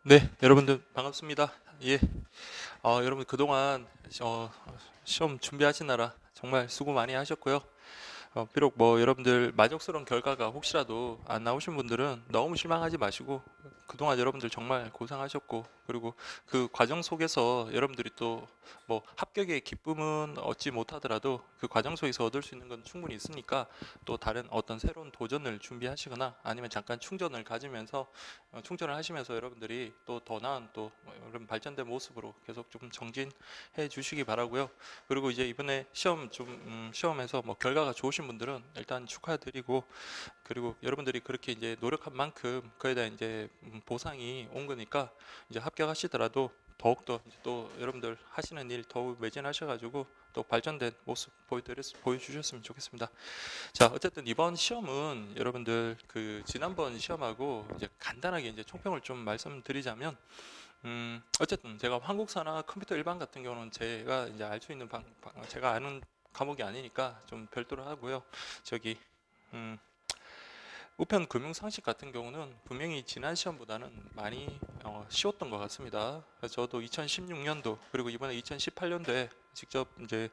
네, 여러분들 반갑습니다. 예, 여러분 그동안 시험 준비하시느라 정말 수고 많이 하셨고요. 비록 뭐 여러분들 만족스러운 결과가 혹시라도 안 나오신 분들은 너무 실망하지 마시고 그동안 여러분들 정말 고생하셨고 그리고 그 과정 속에서 여러분들이 또 뭐 합격의 기쁨은 얻지 못하더라도 그 과정 속에서 얻을 수 있는 건 충분히 있으니까 또 다른 어떤 새로운 도전을 준비하시거나 아니면 잠깐 충전을 가지면서 충전을 하시면서 여러분들이 또 더 나은 또 이런 발전된 모습으로 계속 좀 정진해 주시기 바라고요. 그리고 이제 이번에 시험에서 뭐 결과가 좋으신 분들은 일단 축하드리고 그리고 여러분들이 그렇게 이제 노력한 만큼 그에 대한 이제 보상이 온 거니까 이제 합격하시더라도 더욱더 이제 또 여러분들 하시는 일 더욱 매진하셔가지고 또 발전된 모습 보여주셨으면 좋겠습니다. 자, 어쨌든 이번 시험은 여러분들 그 지난번 시험하고 이제 간단하게 이제 총평을 좀 말씀드리자면 어쨌든 제가 한국사나 컴퓨터 일반 같은 경우는 제가 이제 알 수 있는 제가 아는 과목이 아니니까 좀 별도로 하고요. 저기 음, 우편 금융 상식 같은 경우는 분명히 지난 시험보다는 많이 쉬웠던 것 같습니다. 그래서 저도 2016년도 그리고 이번에 2018년도에 직접 이제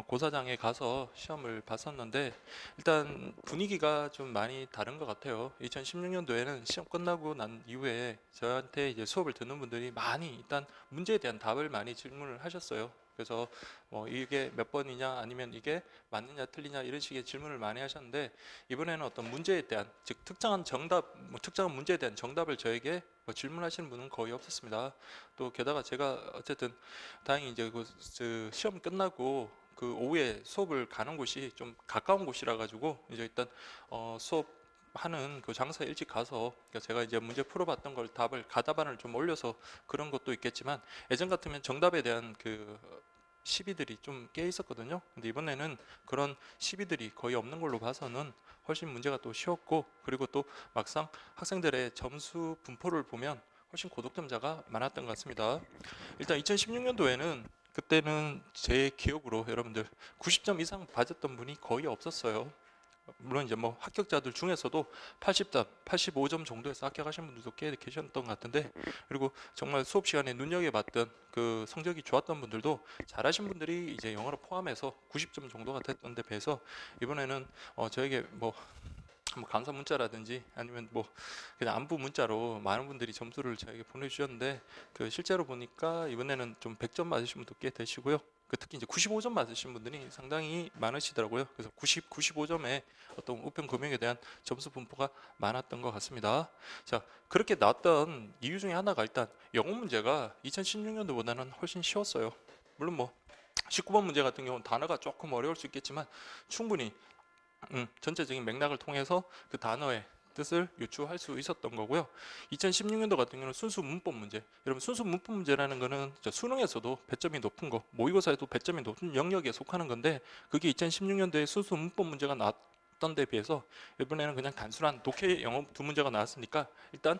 고사장에 가서 시험을 봤었는데 일단 분위기가 좀 많이 다른 것 같아요. 2016년도에는 시험 끝나고 난 이후에 저한테 이제 수업을 듣는 분들이 많이 일단 문제에 대한 답을 많이 질문을 하셨어요. 그래서 뭐 이게 몇 번이냐 아니면 이게 맞느냐 틀리냐 이런 식의 질문을 많이 하셨는데 이번에는 어떤 문제에 대한 즉 특정한 정답 특정한 문제에 대한 정답을 저에게 뭐 질문하시는 분은 거의 없었습니다. 또 게다가 제가 어쨌든 다행히 이제 그 시험 끝나고 그 오후에 수업을 가는 곳이 좀 가까운 곳이라 가지고 이제 일단 수업 하는 그 장소에 일찍 가서 그러니까 제가 이제 문제 풀어봤던 걸 답을 가다반을 좀 올려서 그런 것도 있겠지만 예전 같으면 정답에 대한 그 시비들이 좀 깨 있었거든요. 근데 이번에는 그런 시비들이 거의 없는 걸로 봐서는 훨씬 문제가 또 쉬웠고 그리고 또 막상 학생들의 점수 분포를 보면 훨씬 고득점자가 많았던 것 같습니다. 일단 2016년도에는 그때는 제 기억으로 여러분들 90점 이상 받았던 분이 거의 없었어요. 물론 이제 뭐 합격자들 중에서도 80점, 85점 정도에서 합격하신 분들도 꽤 계셨던 것 같은데 그리고 정말 수업 시간에 눈여겨봤던 그 성적이 좋았던 분들도 잘하신 분들이 이제 영어를 포함해서 90점 정도가 됐던 데 비해서 이번에는 저에게 뭐 감사 문자라든지 아니면 뭐 그냥 안부 문자로 많은 분들이 점수를 저에게 보내주셨는데 그 실제로 보니까 이번에는 좀 100점 맞으신 분도 꽤 되시고요. 그 특히 이제 95점 맞으신 분들이 상당히 많으시더라고요. 그래서 95점에 어떤 우편 금융에 대한 점수 분포가 많았던 것 같습니다. 자, 그렇게 나왔던 이유 중에 하나가 일단 영어 문제가 2016년도보다는 훨씬 쉬웠어요. 물론 뭐 19번 문제 같은 경우는 단어가 조금 어려울 수 있겠지만 충분히 전체적인 맥락을 통해서 그 단어의 뜻을 유추할 수 있었던 거고요. 2016년도 같은 경우는 순수 문법 문제. 여러분 순수 문법 문제라는 거는 수능에서도 배점이 높은 거, 모의고사에도 배점이 높은 영역에 속하는 건데 그게 2016년도에 순수 문법 문제가 나왔던 데 비해서 이번에는 그냥 단순한 독해 영어 두 문제가 나왔으니까 일단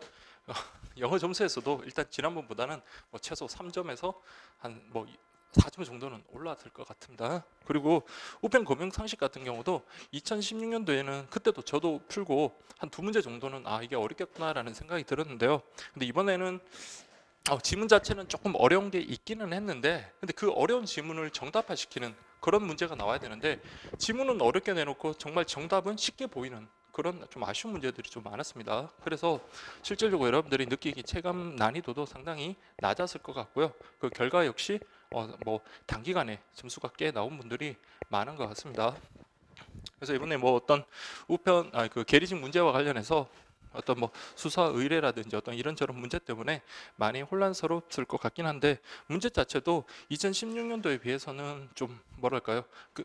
영어 점수에서도 일단 지난번보다는 뭐 최소 3점에서 한뭐 4점 정도는 올라들 것 같습니다. 그리고 우편 금융 상식 같은 경우도 2016년도에는 그때도 저도 풀고 한 두 문제 정도는 아 이게 어렵겠구나라는 생각이 들었는데요. 근데 이번에는 지문 자체는 조금 어려운 게 있기는 했는데 근데 그 어려운 지문을 정답화시키는 그런 문제가 나와야 되는데 지문은 어렵게 내놓고 정말 정답은 쉽게 보이는 그런 좀 아쉬운 문제들이 좀 많았습니다. 그래서 실질적으로 여러분들이 느끼기 체감 난이도도 상당히 낮았을 것 같고요. 그 결과 역시 뭐 단기간에 점수가 꽤 나온 분들이 많은 것 같습니다. 그래서 이번에 뭐 어떤 그 계리직 문제와 관련해서 어떤 뭐 수사 의뢰라든지 어떤 이런저런 문제 때문에 많이 혼란스러웠을 것 같긴 한데 문제 자체도 2016년도에 비해서는 좀 뭐랄까요? 그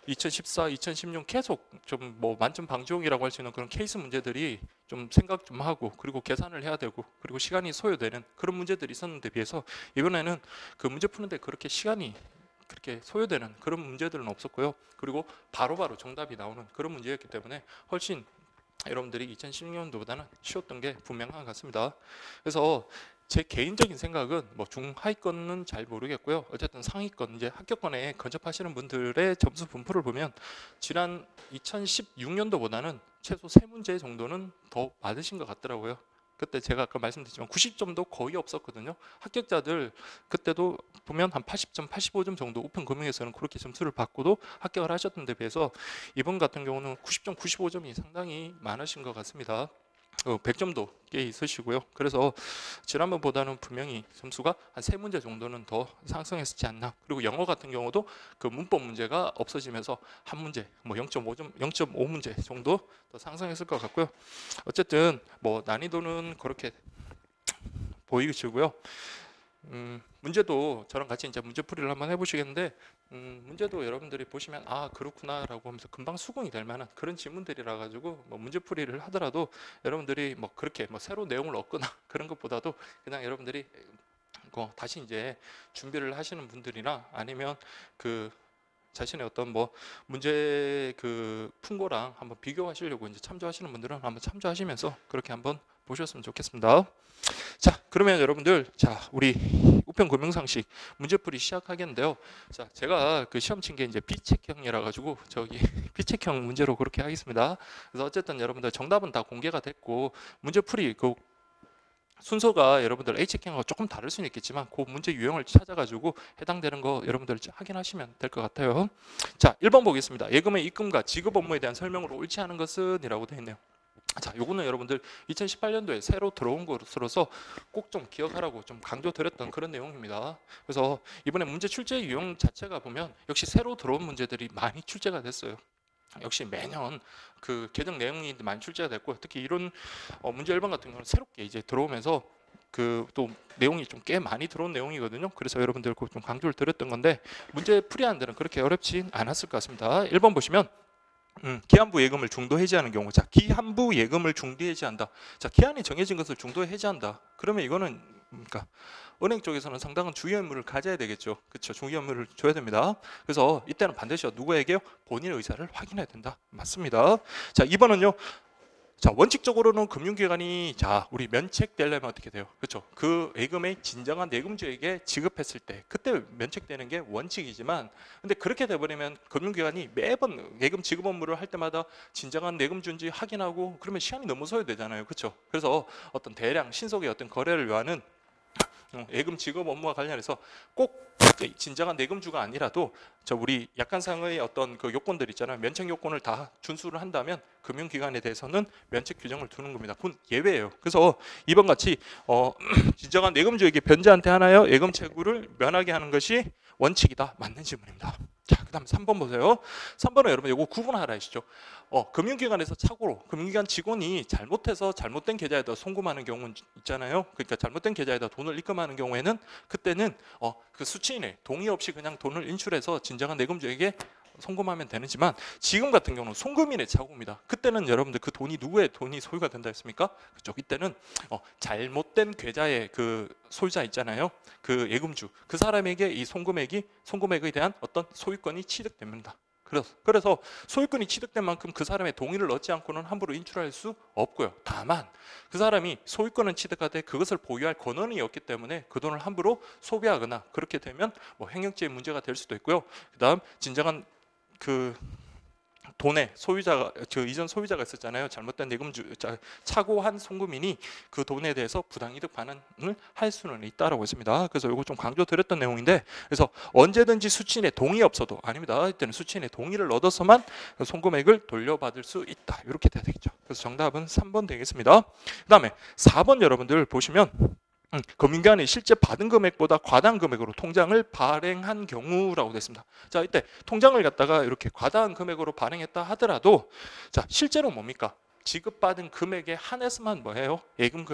2014, 2016 계속 좀 뭐 만점 방지용이라고 할 수 있는 그런 케이스 문제들이 좀 생각 좀 하고 그리고 계산을 해야 되고 그리고 시간이 소요되는 그런 문제들이 있었는데 비해서 이번에는 그 문제 푸는데 그렇게 시간이 그렇게 소요되는 그런 문제들은 없었고요. 그리고 바로바로 정답이 나오는 그런 문제였기 때문에 훨씬 여러분들이 2016년도보다는 쉬웠던 게 분명한 것 같습니다. 그래서 제 개인적인 생각은 뭐 중하위권은 잘 모르겠고요. 어쨌든 상위권 이제 합격권에 근접하시는 분들의 점수 분포를 보면 지난 2016년도보다는 최소 세 문제 정도는 더 받으신 것 같더라고요. 그때 제가 아까 말씀드렸지만 90점도 거의 없었거든요. 합격자들 그때도 보면 한 80점, 85점 정도 우편금융에서는 그렇게 점수를 받고도 합격을 하셨던 데 비해서 이번 같은 경우는 90점, 95점이 상당히 많으신 것 같습니다. 100점도 꽤 있으시고요. 그래서 지난번보다는 분명히 점수가 한 3문제 정도는 더 상승했지 않나. 그리고 영어 같은 경우도 그 문법 문제가 없어지면서 한 문제, 뭐 0.5점, 0.5문제 정도 더 상승했을 것 같고요. 어쨌든 뭐 난이도는 그렇게 보이시고요. 문제도 저랑 같이 이제 문제풀이를 한번 해보시겠는데, 문제도 여러분들이 보시면 아 그렇구나라고 하면서 금방 수긍이 될 만한 그런 질문들이라 가지고 뭐 문제풀이를 하더라도 여러분들이 뭐 그렇게 뭐 새로운 내용을 얻거나 그런 것보다도 그냥 여러분들이 다시 이제 준비를 하시는 분들이나 아니면 그 자신의 어떤 뭐 문제 그 풍고랑 한번 비교하시려고 이제 참조하시는 분들은 한번 참조하시면서 그렇게 한번 보셨으면 좋겠습니다. 자, 그러면 여러분들, 자, 우리 우편금융상식 문제풀이 시작하겠는데요. 자, 제가 그 시험 친 게 이제 비책형이라 가지고 저기 비책형 문제로 그렇게 하겠습니다. 그래서 어쨌든 여러분들 정답은 다 공개가 됐고 문제풀이 그 순서가 여러분들 H체킹하고 조금 다를 수는 있겠지만 그 문제 유형을 찾아가지고 해당되는 거 여러분들 확인하시면 될 것 같아요. 자, 1번 보겠습니다. 예금의 입금과 지급 업무에 대한 설명으로 옳지 않은 것은 이라고 되어 있네요. 자, 요거는 여러분들 2018년도에 새로 들어온 것으로서 꼭 좀 기억하라고 좀 강조드렸던 그런 내용입니다. 그래서 이번에 문제 출제 유형 자체가 보면 역시 새로 들어온 문제들이 많이 출제가 됐어요. 역시 매년 그 개정 내용이 많이 출제가 됐고 특히 이런 문제 1번 같은 경우는 새롭게 이제 들어오면서 그 또 내용이 좀 꽤 많이 들어온 내용이거든요. 그래서 여러분들 좀 강조를 드렸던 건데 문제 풀이하는 데는 그렇게 어렵진 않았을 것 같습니다. 1번 보시면 기한부 예금을 중도 해지하는 경우, 자, 기한부 예금을 중도 해지한다. 자, 기한이 정해진 것을 중도 해지한다. 그러면 이거는 그러니까 은행 쪽에서는 상당한 주의 의무를 가져야 되겠죠. 그렇죠? 주의 의무를 줘야 됩니다. 그래서 이때는 반드시 누구에게요? 본인의 의사를 확인해야 된다. 맞습니다. 자, 2번은요. 자, 원칙적으로는 금융기관이 자 우리 면책되려면 어떻게 돼요? 그렇죠? 그 예금의 진정한 예금주에게 지급했을 때 그때 면책되는 게 원칙이지만 근데 그렇게 돼버리면 금융기관이 매번 예금 지급 업무를 할 때마다 진정한 예금주인지 확인하고 그러면 시간이 너무 소요되잖아요. 그렇죠? 그래서 어떤 대량 신속의 어떤 거래를 위한 예금 지급 업무와 관련해서 꼭 진정한 예금주가 아니라도 저 우리 약관상의 어떤 그 요건들 있잖아요. 면책 요건을 다 준수를 한다면 금융기관에 대해서는 면책 규정을 두는 겁니다. 그건 예외예요. 그래서 이번 같이 진정한 예금주에게 변제한테 하나요 예금 채굴을 면하게 하는 것이 원칙이다. 맞는 질문입니다. 자, 그다음 3번 보세요. 3번은 여러분 이거 구분하라 하시죠. 금융기관에서 착오로 금융기관 직원이 잘못해서 잘못된 계좌에다 송금하는 경우는 있잖아요. 그러니까 잘못된 계좌에다 돈을 입금하는 경우에는 그때는 그 수취인의 동의 없이 그냥 돈을 인출해서 진정한 예금주에게 송금하면 되지만 지금 같은 경우는 송금인의 착오입니다. 그때는 여러분들 그 돈이 누구의 돈이 소유가 된다 했습니까? 그쪽 이때는 잘못된 계좌의 그 소유자 있잖아요. 그 예금주 그 사람에게 이 송금액에 대한 어떤 소유권이 취득됩니다. 그래서 소유권이 취득된 만큼 그 사람의 동의를 얻지 않고는 함부로 인출할 수 없고요. 다만 그 사람이 소유권은 취득하되 그것을 보유할 권한이 없기 때문에 그 돈을 함부로 소비하거나 그렇게 되면 뭐 횡령죄의 문제가 될 수도 있고요. 그다음 진정한 그 돈의 소유자가 그 이전 소유자가 있었잖아요. 잘못된 예금주 착오한 송금인이 그 돈에 대해서 부당이득 반환을 할 수는 있다라고 했습니다. 그래서 이거 좀 강조드렸던 내용인데 그래서 언제든지 수취인의 동의 없어도 아닙니다. 이때는 수취인의 동의를 얻어서만 송금액을 돌려받을 수 있다. 이렇게 돼야 되겠죠. 그래서 정답은 3번 되겠습니다. 그다음에 4번 여러분들 보시면 금융기관이 실제 받은 금액보다 과다한 금액으로 통장을 발행한 경우라고 됐습니다. 자, 이때 통장을 갖다가 이렇게 과다한 금액으로 발행했다 하더라도 자, 실제로 뭡니까? 지급받은 금액에 한해서만 뭐해요? 예금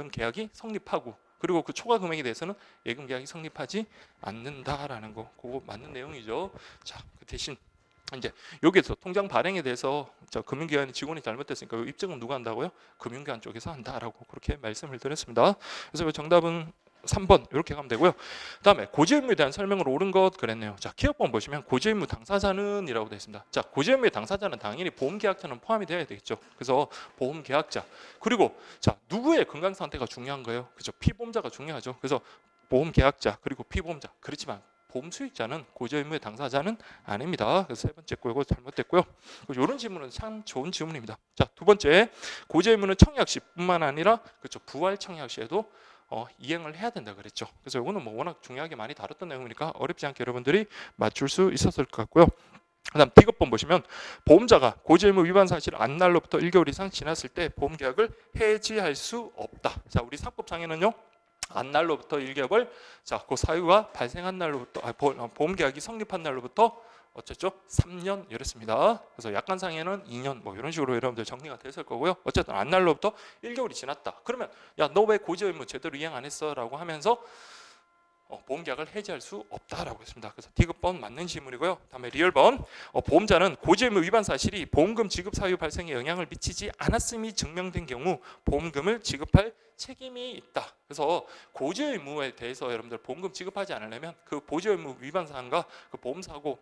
계약이 성립하고 그리고 그 초과 금액에 대해서는 예금 계약이 성립하지 않는다라는 거. 그거 맞는 내용이죠. 자, 그 대신 이제 여기에서 통장 발행에 대해서 금융기관 직원이 잘못됐으니까 입증은 누가 한다고요? 금융기관 쪽에서 한다라고 그렇게 말씀을 드렸습니다. 그래서 정답은 3번 이렇게 가면 되고요. 그다음에 고지의무에 대한 설명을 옳은 것 그랬네요. 자, 키역번 보시면 고지의무 당사자는 이라고 되어 있습니다. 자, 고지의무의 당사자는 당연히 보험계약자는 포함이 되어야 되겠죠. 그래서 보험계약자 그리고 자 누구의 건강 상태가 중요한 거예요. 그죠? 피보험자가 중요하죠. 그래서 보험계약자 그리고 피보험자 그렇지만 보험 수익자는 고지 의무의 당사자는 아닙니다. 그래서 세 번째 거 이거 잘못됐고요. 이런 질문은 참 좋은 질문입니다. 자, 두 번째, 고지 의무는 청약 시뿐만 아니라 그렇죠, 부활 청약 시에도 이행을 해야 된다 그랬죠. 그래서 이거는 뭐 워낙 중요하게 많이 다뤘던 내용이니까 어렵지 않게 여러분들이 맞출 수 있었을 것 같고요. 그다음 D급본 보시면 보험자가 고지 의무 위반 사실을 안 날로부터 1개월 이상 지났을 때 보험 계약을 해지할 수 없다. 자, 우리 상법상에는요. 안 날로부터 1개월, 자, 그 사유가 발생한 날로부터 보험 계약이 성립한 날로부터 어쨌죠? 3년 이랬습니다. 그래서 약관상에는 2년 뭐 이런 식으로 여러분들 정리가 됐을 거고요. 어쨌든 안 날로부터 1개월이 지났다. 그러면 야, 너 왜 고지 의무 제대로 이행 안 했어라고 하면서 보험 계약을 해지할 수 없다라고 했습니다. 그래서 D급본 맞는 질문이고요. 다음에 리얼본, 보험자는 고지 의무 위반 사실이 보험금 지급 사유 발생에 영향을 미치지 않았음이 증명된 경우 보험금을 지급할 책임이 있다. 그래서 고지 의무에 대해서 여러분들 보험금 지급하지 않으려면 그 고지 의무 위반 사항과 그 보험 사고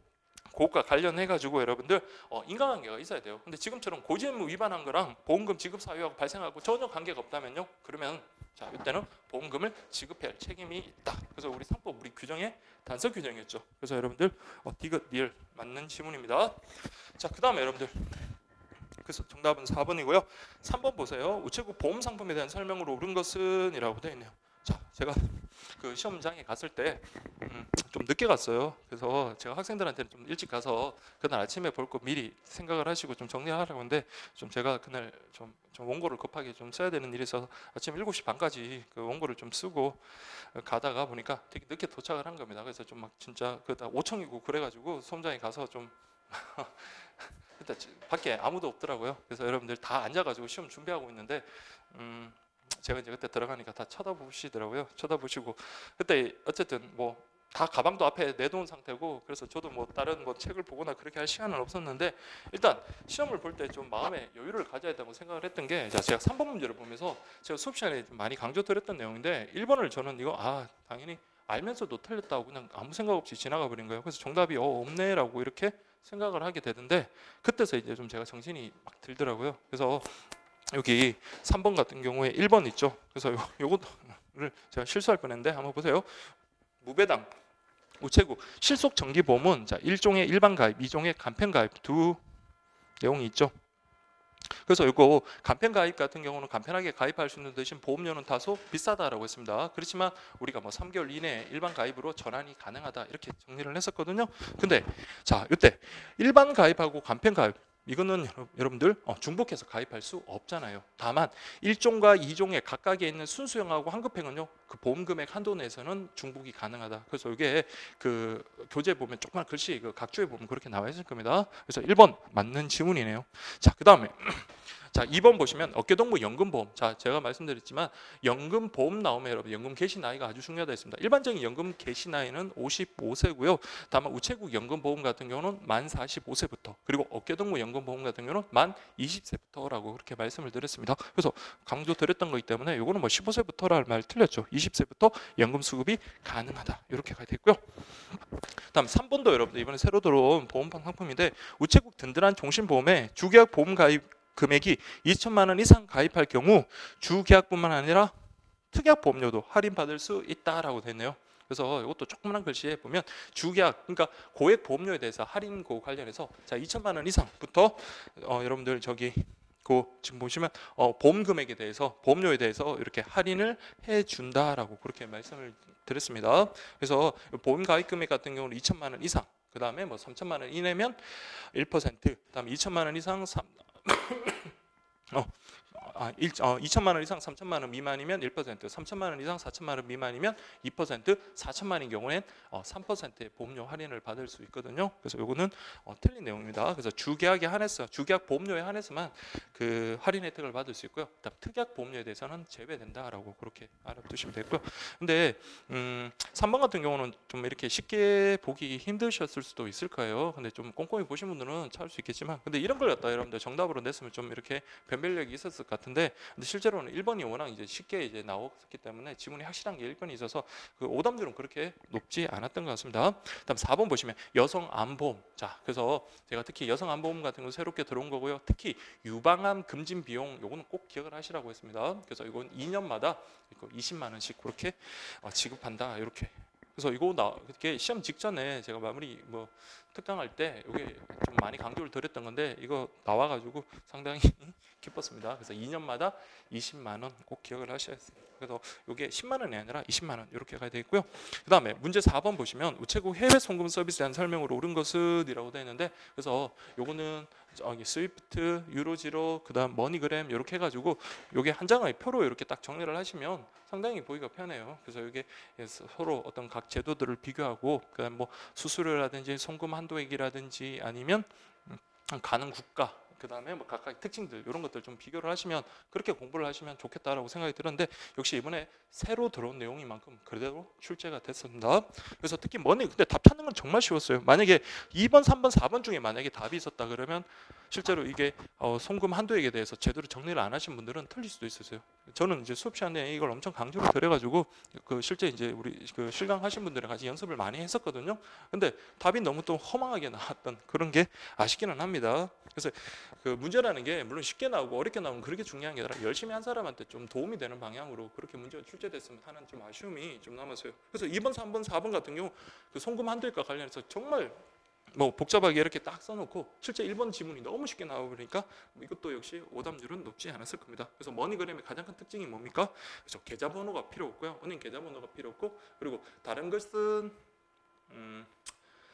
그것과 관련해 가지고 여러분들 인과관계가 있어야 돼요. 근데 지금처럼 고지 의무 위반한 거랑 보험금 지급 사유하고 발생하고 전혀 관계가 없다면요. 그러면 자, 이때는 보험금을 지급해야 할 책임이 있다. 그래서 우리 상법 우리 규정에 단서 규정이었죠. 그래서 여러분들 디귿 리얼 맞는 지문입니다. 자, 그다음에 여러분들 그래서 정답은 4번이고요. 3번 보세요. 우체국 보험 상품에 대한 설명으로 옳은 것은 이라고 되어 있네요. 자, 제가 그 시험장에 갔을 때 좀 늦게 갔어요. 그래서 제가 학생들한테는 좀 일찍 가서 그날 아침에 볼 거 미리 생각을 하시고 좀 정리하라고 하는데 좀 제가 그날 좀 원고를 급하게 좀 써야 되는 일이 있어서 아침 7시 반까지 그 원고를 좀 쓰고 가다가 보니까 되게 늦게 도착을 한 겁니다. 그래서 좀 막 진짜 그다 5층이고 그래가지고 시험장에 가서 좀 일단 밖에 아무도 없더라고요. 그래서 여러분들 다 앉아가지고 시험 준비하고 있는데 제가 이제 그때 들어가니까 다 쳐다보시더라고요. 쳐다보시고 그때 어쨌든 뭐 다 가방도 앞에 내놓은 상태고 그래서 저도 뭐 다른 뭐 책을 보거나 그렇게 할 시간은 없었는데 일단 시험을 볼 때 좀 마음의 여유를 가져야 된다고 생각을 했던 게 제가 3번 문제를 보면서 제가 수업 시간에 좀 많이 강조드렸던 내용인데 1번을 저는 이거 당연히 알면서도 틀렸다고 그냥 아무 생각 없이 지나가 버린 거예요. 그래서 정답이 없네라고 이렇게 생각을 하게 되는데 그때서 이제 좀 제가 정신이 막 들더라고요. 그래서 여기 3번 같은 경우에 1번 있죠. 그래서 요거를 제가 실수할 뻔했는데 한번 보세요. 무배당 우체국 실속 정기보험은 자 1종의 일반 가입, 2종의 간편 가입 두 내용이 있죠. 그래서 이거 간편 가입 같은 경우는 간편하게 가입할 수 있는 대신 보험료는 다소 비싸다라고 했습니다. 그렇지만 우리가 뭐 3개월 이내에 일반 가입으로 전환이 가능하다 이렇게 정리를 했었거든요. 근데 자 이때 일반 가입하고 간편 가입 이거는 여러분들 중복해서 가입할 수 없잖아요. 다만 1종과 2종의 각각에 있는 순수형하고 환급형은요. 그 보험금액 한도 내에서는 중복이 가능하다. 그래서 이게 그 교재 보면 조그만 글씨 그 각주에 보면 그렇게 나와 있을 겁니다. 그래서 1번 맞는 지문이네요. 자, 그다음에 자, 2번 보시면 어깨동무 연금보험. 자, 제가 말씀드렸지만 연금보험 나오면 여러분 연금 개시 나이가 아주 중요하다 했습니다. 일반적인 연금 개시 나이는 55세고요. 다만 우체국 연금보험 같은 경우는 만 45세부터 그리고 어깨동무 연금보험 같은 경우는 만 20세부터라고 그렇게 말씀을 드렸습니다. 그래서 강조 드렸던 거기 때문에 이거는 뭐 15세부터라는 말 틀렸죠. 20세부터 연금 수급이 가능하다. 이렇게 됐고요. 다음 3번도 여러분들 이번에 새로 들어온 보험 상품인데 우체국 든든한 종신보험에 주계약 보험 가입 금액이 2천만 원 이상 가입할 경우 주계약뿐만 아니라 특약 보험료도 할인받을 수 있다라고 되네요. 그래서 이것도 조그만한 글씨에 보면 주계약 그러니까 고액 보험료에 대해서 할인고 관련해서 자 2천만 원 이상부터 여러분들 저기 지금 보시면 보험 금액에 대해서 보험료에 대해서 이렇게 할인을 해준다라고 그렇게 말씀을 드렸습니다. 그래서 보험 가입 금액 같은 경우는 2천만 원 이상 그 다음에 뭐 3천만 원 이내면 1%, 그다음에 2천만 원 이상 2천만 원 이상 3천만 원 미만이면 1%, 3천만 원 이상 4천만 원 미만이면 2%, 4천만 원인 경우엔 3%의 보험료 할인을 받을 수 있거든요. 그래서 이거는 틀린 내용입니다. 그래서 주계약에 한해서 주계약 보험료에 한해서만 그 할인 혜택을 받을 수 있고요. 그다음 특약 보험료에 대해서는 제외된다라고 그렇게 알아두시면 되고요. 근데 3번 같은 경우는 좀 이렇게 쉽게 보기 힘드셨을 수도 있을 거예요. 근데 좀 꼼꼼히 보신 분들은 찾을 수 있겠지만 근데 이런 걸 갖다 여러분들 정답으로 냈으면 좀 이렇게 변별력이 있었을 것 같은데 근데 실제로는 1번이 워낙 이제 쉽게 이제 나왔기 때문에 지문이 확실한 게 1번이 있어서 그 오답률은 그렇게 높지 않았던 것 같습니다. 다음 4번 보시면 여성 암보험. 자, 그래서 제가 특히 여성 암보험 같은 거 새롭게 들어온 거고요. 특히 유방암 금진 비용 요거는 꼭 기억을 하시라고 했습니다. 그래서 이건 2년마다 20만 원씩 그렇게 지급한다 이렇게 그래서 이게 시험 직전에 제가 마무리 뭐 특강할 때 이게 좀 많이 강조를 드렸던 건데 이거 나와가지고 상당히 기뻤습니다. 그래서 2년마다 20만 원 꼭 기억을 하셔야 돼요. 그래서 이게 10만 원이 아니라 20만 원 이렇게 가야 되겠고요. 그 다음에 문제 4번 보시면 우체국 해외 송금 서비스에 대한 설명으로 옳은 것은 이라고 되어 있는데, 그래서 요거는 스위프트, 유로지로, 그 다음 머니그램 이렇게 해가지고 요게 한 장의 표로 이렇게 딱 정리를 하시면 상당히 보기가 편해요. 그래서 이게 서로 어떤 각 제도들을 비교하고, 그다음 뭐 수수료라든지 송금 한도액이라든지 아니면 가능 국가, 그 다음에 뭐 각각 특징들 이런 것들 좀 비교를 하시면, 그렇게 공부를 하시면 좋겠다라고 생각이 들었는데, 역시 이번에 새로 들어온 내용인 만큼 그대로 출제가 됐습니다. 그래서 특히 근데 답 찾는 건 정말 쉬웠어요. 만약에 2번, 3번, 4번 중에 만약에 답이 있었다 그러면 실제로 이게 송금 한도액에 대해서 제대로 정리를 안 하신 분들은 틀릴 수도 있었어요. 저는 이제 수업 시간에 이걸 엄청 강조를 드려가지고 그 실제 이제 우리 그 실강하신 분들이랑 같이 연습을 많이 했었거든요. 근데 답이 너무 또 허망하게 나왔던 그런 게 아쉽기는 합니다. 그래서 그 문제라는 게 물론 쉽게 나오고 어렵게 나오면 그렇게 중요한 게 아니라 열심히 한 사람한테 좀 도움이 되는 방향으로 그렇게 문제가 출제됐으면 하는 좀 아쉬움이 좀 남았어요. 그래서 2번, 3번, 4번 같은 경우 그 송금 한도액과 관련해서 정말 뭐 복잡하게 이렇게 딱 써놓고 실제 1번 지문이 너무 쉽게 나와버리니까 이것도 역시 오답률은 높지 않았을 겁니다. 그래서 머니그램의 가장 큰 특징이 뭡니까? 그래서 계좌번호가 필요 없고요. 은행 계좌번호가 필요 없고, 그리고 다른 것은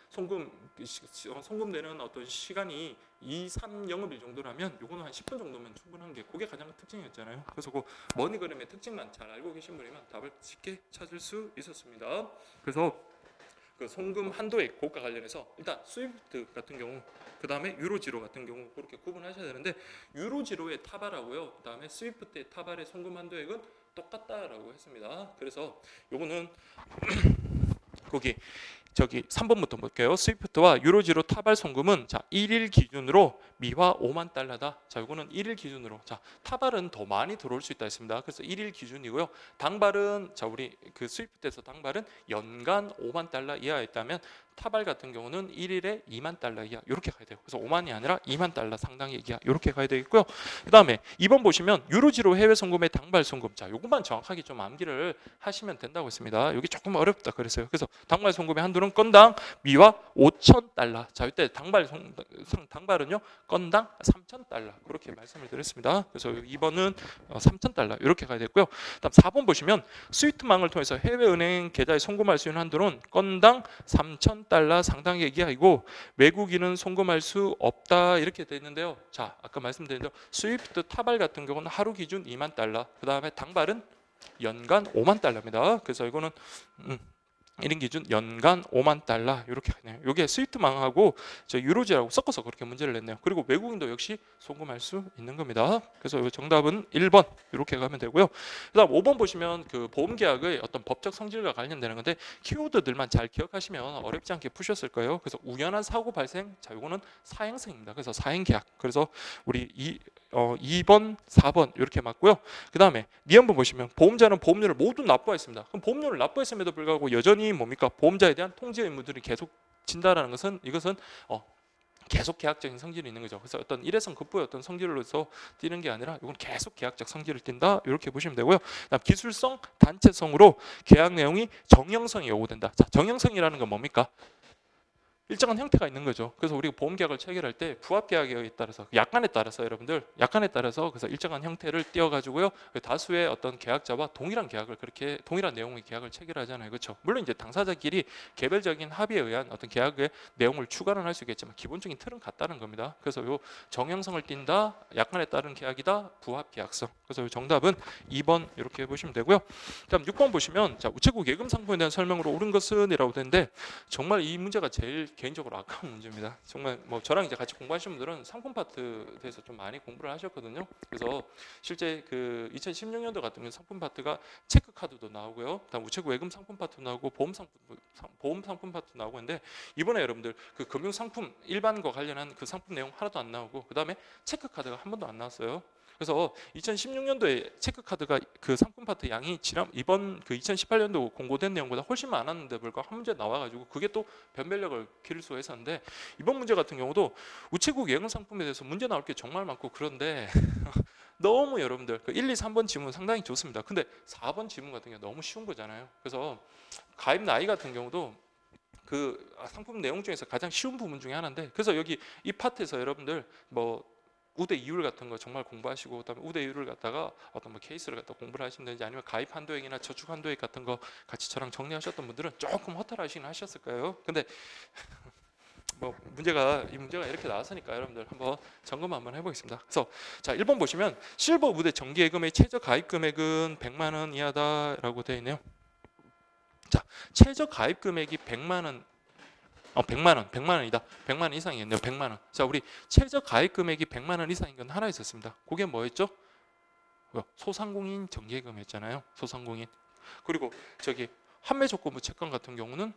송금되는 어떤 시간이 2, 3 영업일 정도라면 요거는 한 10분 정도면 충분한 게 그게 가장 큰 특징이었잖아요. 그래서 그 머니그램의 특징만 잘 알고 계신 분이면 답을 쉽게 찾을 수 있었습니다. 그래서 그 송금 한도액 그것과 관련해서 일단 스위프트 같은 경우, 그 다음에 유로지로 같은 경우 그렇게 구분하셔야 되는데, 유로지로의 타발하고요, 그 다음에 스위프트의 타발의 송금 한도액은 똑같다라고 했습니다. 그래서 요거는 거기 3번부터 볼게요. 스위프트와 유로지로 타발 송금은 자 1일 기준으로 미화 5만 달러다. 자 이거는 1일 기준으로, 자 타발은 더 많이 들어올 수 있다 했습니다. 그래서 1일 기준이고요. 당발은 자 우리 그 스위프트에서 당발은 연간 5만 달러 이하였다면 타발 같은 경우는 1일에 2만 달러 이하 이렇게 가야 돼요. 그래서 5만이 아니라 2만 달러 상당히 이하 이렇게 가야 되겠고요. 그 다음에 2번 보시면 유로지로 해외 송금의 당발 송금, 자 요것만 정확하게 좀 암기를 하시면 된다고 했습니다. 여기 조금 어렵다 그랬어요. 그래서 당발 송금의 한도는 건당 미화 5,000달러. 자 이때 당발은요 건당 3,000달러 그렇게 말씀을 드렸습니다. 그래서 2번은 3,000달러 이렇게 가야 되고요. 그다음 4번 보시면 스위트망을 통해서 해외 은행 계좌에 송금할 수 있는 한도는 건당 3,000달러 상당액 이하이고 외국인은 송금할 수 없다 이렇게 되어 있는데요. 자 아까 말씀드린 대로 스위프트 타발 같은 경우는 하루 기준 2만 달러, 그 다음에 당발은 연간 5만 달러입니다. 그래서 이거는 1인 기준 연간 5만 달러 이렇게 하네요. 이게 스위트망하고 유로지라고 섞어서 그렇게 문제를 냈네요. 그리고 외국인도 역시 송금할 수 있는 겁니다. 그래서 정답은 1번 이렇게 가면 되고요. 그다음 5번 보시면 그 보험계약의 어떤 법적 성질과 관련되는 건데 키워드들만 잘 기억하시면 어렵지 않게 푸셨을 거예요. 그래서 우연한 사고 발생, 자 이거는 사행성입니다. 그래서 사행계약. 그래서 우리 2번, 4번 이렇게 맞고요. 그 다음에 니은번 보시면 보험자는 보험료를 모두 납부했습니다. 그럼 보험료를 납부했음에도 불구하고 여전히 뭡니까? 보험자에 대한 통지 의무들이 계속 진다라는 것은 이것은 계속 계약적인 성질이 있는 거죠. 그래서 어떤 일회성 급부의 어떤 성질로서 띄는 게 아니라 이건 계속 계약적 성질을 띈다 이렇게 보시면 되고요. 그다음 기술성, 단체성으로 계약 내용이 정형성이 요구된다. 자, 정형성이라는 건 뭡니까? 일정한 형태가 있는 거죠. 그래서 우리가 보험계약을 체결할 때 부합계약에 따라서 약관에 따라서 여러분들 약관에 따라서 그래서 일정한 형태를 띄어가지고요 다수의 어떤 계약자와 동일한 계약을 그렇게 동일한 내용의 계약을 체결하잖아요, 그렇죠? 물론 이제 당사자끼리 개별적인 합의에 의한 어떤 계약의 내용을 추가는 할 수 있겠지만 기본적인 틀은 같다는 겁니다. 그래서 요 정형성을 띈다, 약관에 따른 계약이다, 부합계약성. 그래서 요 정답은 2번 이렇게 보시면 되고요. 그다음 6번 보시면 자 우체국 예금 상품에 대한 설명으로 옳은 것은이라고 되는데 정말 이 문제가 제일 개인적으로 아까운 문제입니다. 정말 뭐 저랑 이제 같이 공부하시는 분들은 상품 파트에 대해서 좀 많이 공부를 하셨거든요. 그래서 실제 그 2016년도 같은 경우 상품 파트가 체크 카드도 나오고요. 그다음 우체국 예금 상품 파트 나오고 보험 상품 파트 나오고 있는데 이번에 여러분들 그 금융 상품 일반과 관련한 그 상품 내용 하나도 안 나오고 그다음에 체크 카드가 한 번도 안 나왔어요. 그래서 2016년도에 체크카드가 그 상품 파트 양이 이번 그 2018년도 공고된 내용보다 훨씬 많았는데 불구하고 한 문제 나와가지고 그게 또 변별력을 기를 수가 있었는데 이번 문제 같은 경우도 우체국 예금 상품에 대해서 문제 나올 게 정말 많고 그런데 너무 여러분들 그 1, 2, 3번 지문 상당히 좋습니다. 근데 4번 지문 같은 게 너무 쉬운 거잖아요. 그래서 가입 나이 같은 경우도 그 상품 내용 중에서 가장 쉬운 부분 중에 하나인데, 그래서 여기 이 파트에서 여러분들 뭐 우대 이율 같은 거 정말 공부하시고, 그다음에 우대 이율을 갖다가 어떤 뭐 케이스를 갖다 공부를 하신다든지, 아니면 가입 한도액이나 저축 한도액 같은 거 같이 저랑 정리하셨던 분들은 조금 허탈하시긴 하셨을 거예요. 근데 뭐 이 문제가 이렇게 나왔으니까 여러분들 한번 점검 한번 해보겠습니다. 그래서 자, 1번 보시면 실버 우대 정기예금의 최저 가입 금액은 100만 원 이하다라고 되어 있네요. 자, 최저 가입 금액이 100만 원, 100만 원이다. 100만 원 이상이었네요. 100만 원. 자, 우리 최저 가입 금액이 100만 원 이상인 건 하나 있었습니다. 그게 뭐였죠? 소상공인 정기예금이었잖아요. 소상공인. 그리고 저기 한매조건부 채권 같은 경우는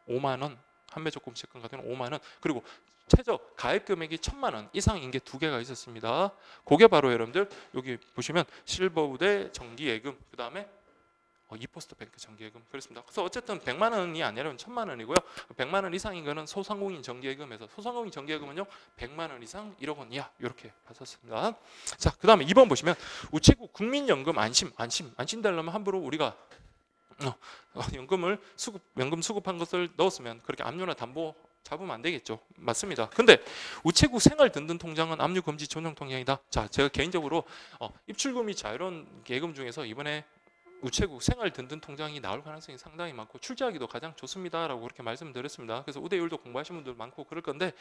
5만 원. 한매조건부 채권 같은 경우는 5만 원. 그리고 최저 가입 금액이 1000만 원 이상인 게 두 개가 있었습니다. 그게 바로 여러분들 여기 보시면 실버우대 정기예금, 그 다음에 이포스트뱅크 정기예금, 그렇습니다. 그래서 어쨌든 100만 원이 아니라 1000만 원이고요. 100만 원 이상인 거는 소상공인 정기예금에서, 소상공인 정기예금은요 100만 원 이상 1억 원 이하 이렇게 봤었습니다. 자, 그 다음에 2번 보시면 우체국 국민연금 안심되려면 함부로 우리가 연금 수급한 것을 넣었으면 그렇게 압류나 담보 잡으면 안 되겠죠. 맞습니다. 근데 우체국 생활 든든 통장은 압류 금지 전용 통장이다. 자, 제가 개인적으로 입출금이 자유로운 예금 중에서 이번에 우체국 생활 든든 통장이 나올 가능성이 상당히 많고 출제하기도 가장 좋습니다라고 그렇게 말씀드렸습니다. 그래서 우대율도 공부하신 분들 많고 그럴 건데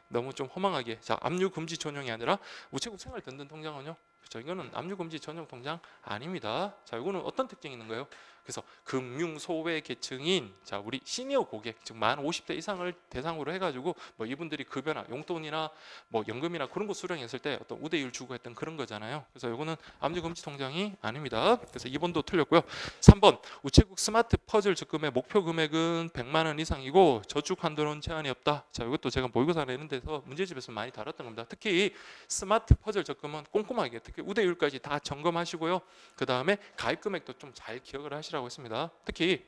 너무 좀 허망하게, 자, 압류 금지 전용이 아니라 우체국 생활 든든 통장은요, 그렇죠, 이거는 압류 금지 전용 통장 아닙니다. 자, 이거는 어떤 특징이 있는 거예요? 그래서 금융 소외 계층인, 자, 우리 시니어 고객, 즉 만 50대 이상을 대상으로 해가지고 뭐 이분들이 급여나 용돈이나 뭐 연금이나 그런 거 수령했을 때 어떤 우대율 주고 했던 그런 거잖아요. 그래서 이거는 압류 금지 통장이 아닙니다. 그래서 2번도 틀렸고요. 3번 우체국 스마트 퍼즐 적금의 목표 금액은 100만 원 이상이고 저축 한도는 제한이 없다. 자, 이것도 제가 모의고사 내는 데서 문제집에서 많이 다뤘던 겁니다. 특히 스마트 퍼즐 적금은 꼼꼼하게, 특히 우대율까지 다 점검하시고요. 그 다음에 가입 금액도 좀 잘 기억을 하시라고 했습니다. 특히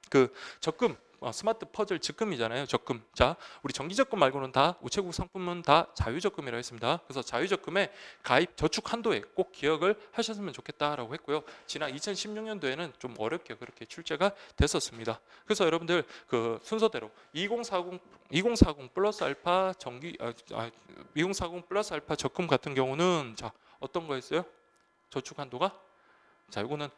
그 적금, 스마트 퍼즐 적금이잖아요. 적금. 자, 우리 정기적금 말고는 다 우체국 상품은 다 자유적금이라고 했습니다. 그래서 자유적금의 가입 저축 한도액 꼭 기억을 하셨으면 좋겠다라고 했고요. 지난 2016년도에는 좀 어렵게 그렇게 출제가 됐었습니다. 그래서 여러분들 그 순서대로 2040 플러스 알파 2040 플러스 알파 적금 같은 경우는 자, 어떤 거였어요? 저축 한도가, 자, 이거는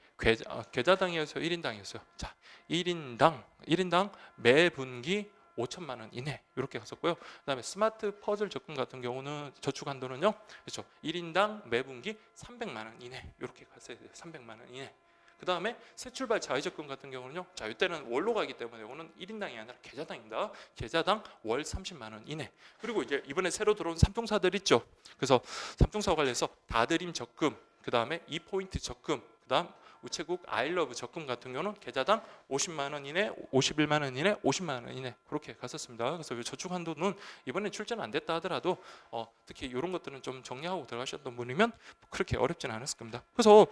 계좌당이었어요, 1인당이었어요. 자, 1인당 매 분기 5천만 원 이내 이렇게 갔었고요. 그다음에 스마트 퍼즐 적금 같은 경우는 저축 한도는요, 그렇죠, 1인당 매 분기 300만 원 이내 이렇게 갔어야 돼요. 300만 원 이내. 그 다음에 새출발 자유적금 같은 경우는요, 자, 이때는 월로 가기 때문에 이거는 1인당이 아니라 계좌당입니다. 계좌당 월 30만 원 이내. 그리고 이제 이번에 새로 들어온 삼총사들 있죠. 그래서 삼총사와 관련해서 다드림 적금, 그 다음에 2포인트 적금, 그 다음 우체국 아이러브 적금 같은 경우는 계좌당 50만 원 이내, 51만 원 이내, 50만 원 이내 그렇게 갔었습니다. 그래서 저축 한도는 이번에 출제는 안 됐다 하더라도 특히 이런 것들은 좀 정리하고 들어가셨던 분이면 그렇게 어렵지는 않았을 겁니다. 그래서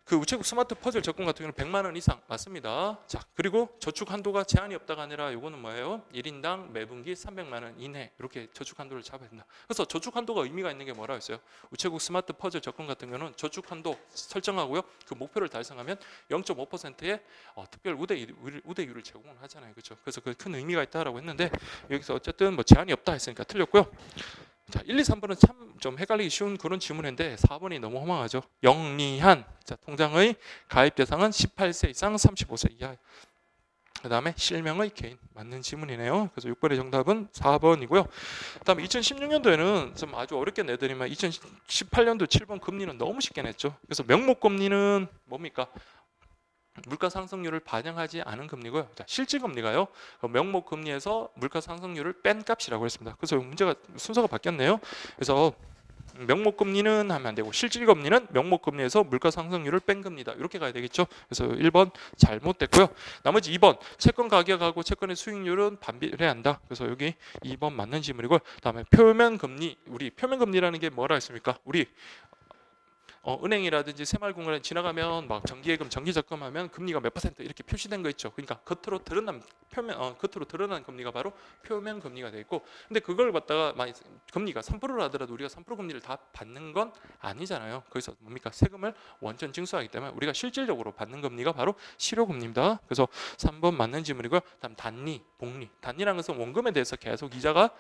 그 우체국 스마트 퍼즐 적금 같은 경우는 100만 원 이상 맞습니다. 자, 그리고 저축 한도가 제한이 없다가 아니라 이거는 뭐예요? 1인당 매분기 300만 원 이내 이렇게 저축 한도를 잡아야 된다. 그래서 저축 한도가 의미가 있는 게 뭐라고 했어요? 우체국 스마트 퍼즐 적금 같은 경우는 저축 한도 설정하고요. 그 목표를 달성하면 0.5%의 특별 우대율을 제공을 하잖아요. 그렇죠? 그래서 그 큰 의미가 있다라고 했는데 여기서 어쨌든 뭐 제한이 없다 했으니까 틀렸고요. 자, 1, 2, 3번은 참 좀 헷갈리기 쉬운 그런 질문인데 4번이 너무 허망하죠. 영리한, 자, 통장의 가입 대상은 18세 이상 35세 이하. 그 다음에 실명의 개인, 맞는 질문이네요. 그래서 6번의 정답은 4번이고요. 그 다음에 2016년도에는 좀 아주 어렵게 내드리면 2018년도 7번 금리는 너무 쉽게 냈죠. 그래서 명목 금리는 뭡니까? 물가 상승률을 반영하지 않은 금리고요. 자, 실질 금리가요, 명목 금리에서 물가 상승률을 뺀 값이라고 했습니다. 그래서 문제가 순서가 바뀌었네요. 그래서 명목 금리는 하면 안 되고 실질 금리는 명목 금리에서 물가 상승률을 뺀 금리다. 이렇게 가야 되겠죠. 그래서 1번 잘못됐고요. 나머지 2번 채권 가격하고 채권의 수익률은 반비례한다. 그래서 여기 2번 맞는 질문이고요. 그다음에 표면 금리, 우리 표면 금리라는 게 뭐라 했습니까? 우리 은행이라든지 새마을금고를 지나가면 막 정기예금, 정기적금하면 금리가 몇 퍼센트 이렇게 표시된 거 있죠. 그러니까 겉으로 드러난 금리가 바로 표면 금리가 돼 있고, 근데 그걸 갖다가 만약 금리가 3%라 하더라도 우리가 3% 금리를 다 받는 건 아니잖아요. 거기서 뭡니까? 세금을 원천 징수하기 때문에 우리가 실질적으로 받는 금리가 바로 실효금리입니다. 그래서 3번 맞는 질문이고요. 다음 단리, 복리. 단리라는 것은 원금에 대해서 계속 이자가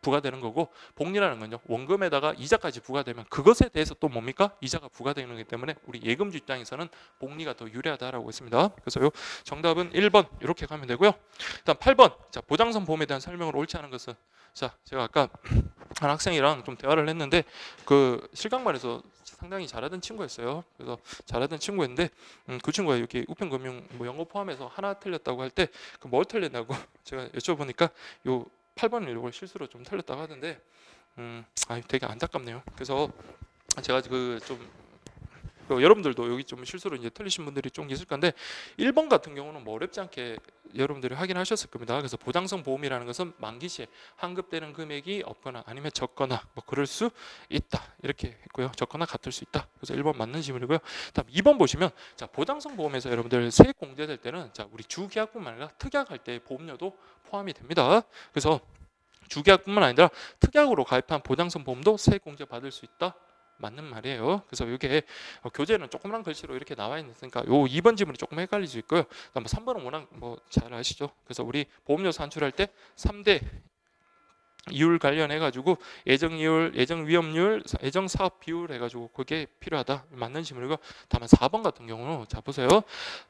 부과되는 거고, 복리라는 건요, 원금에다가 이자까지 부과되면 그것에 대해서 또 뭡니까? 이자가 부과되는 거기 때문에 우리 예금주 입장에서는 복리가 더 유리하다라고 했습니다. 그래서 요 정답은 1번 이렇게 가면 되고요. 일단 8번, 자, 보장성 보험에 대한 설명을 옳지 않은 것은, 자, 제가 아까 한 학생이랑 좀 대화를 했는데 그 실강반에서 상당히 잘하던 친구였어요. 그래서 잘하던 친구였는데 그 친구가 여기 우편금융 뭐 영어 포함해서 하나 틀렸다고 할 때 그 뭘 틀렸냐고 제가 여쭤보니까 요 8번을 이걸 실수로 좀 틀렸다고 하던데 되게 안타깝네요. 그래서 제가 여러분들도 여기 좀 실수로 이제 틀리신 분들이 좀 있을 건데 1번 같은 경우는 뭐 어렵지 않게 여러분들이 확인하셨을 겁니다. 그래서 보장성 보험이라는 것은 만기 시에 환급되는 금액이 없거나 아니면 적거나 뭐 그럴 수 있다 이렇게 했고요. 적거나 같을 수 있다. 그래서 1번 맞는 질문이고요. 다음 2번 보시면, 자, 보장성 보험에서 여러분들 세액 공제될 때는, 자, 우리 주계약뿐만 아니라 특약할 때 보험료도 포함이 됩니다. 그래서 주계약뿐만 아니라 특약으로 가입한 보장성 보험도 세액 공제 받을 수 있다. 맞는 말이에요. 그래서 이게 교재는 조그만 글씨로 이렇게 나와 있으니까 요 2번 지문이 조금 헷갈릴 수 있고요. 그다음 3번은 워낙 뭐 잘 아시죠. 그래서 우리 보험료 산출할 때 3대 이율 관련해 가지고 예정 이율, 예정 위험률, 예정 사업 비율 해가지고 그게 필요하다. 맞는 질문이고, 다만 4번 같은 경우는, 자, 보세요.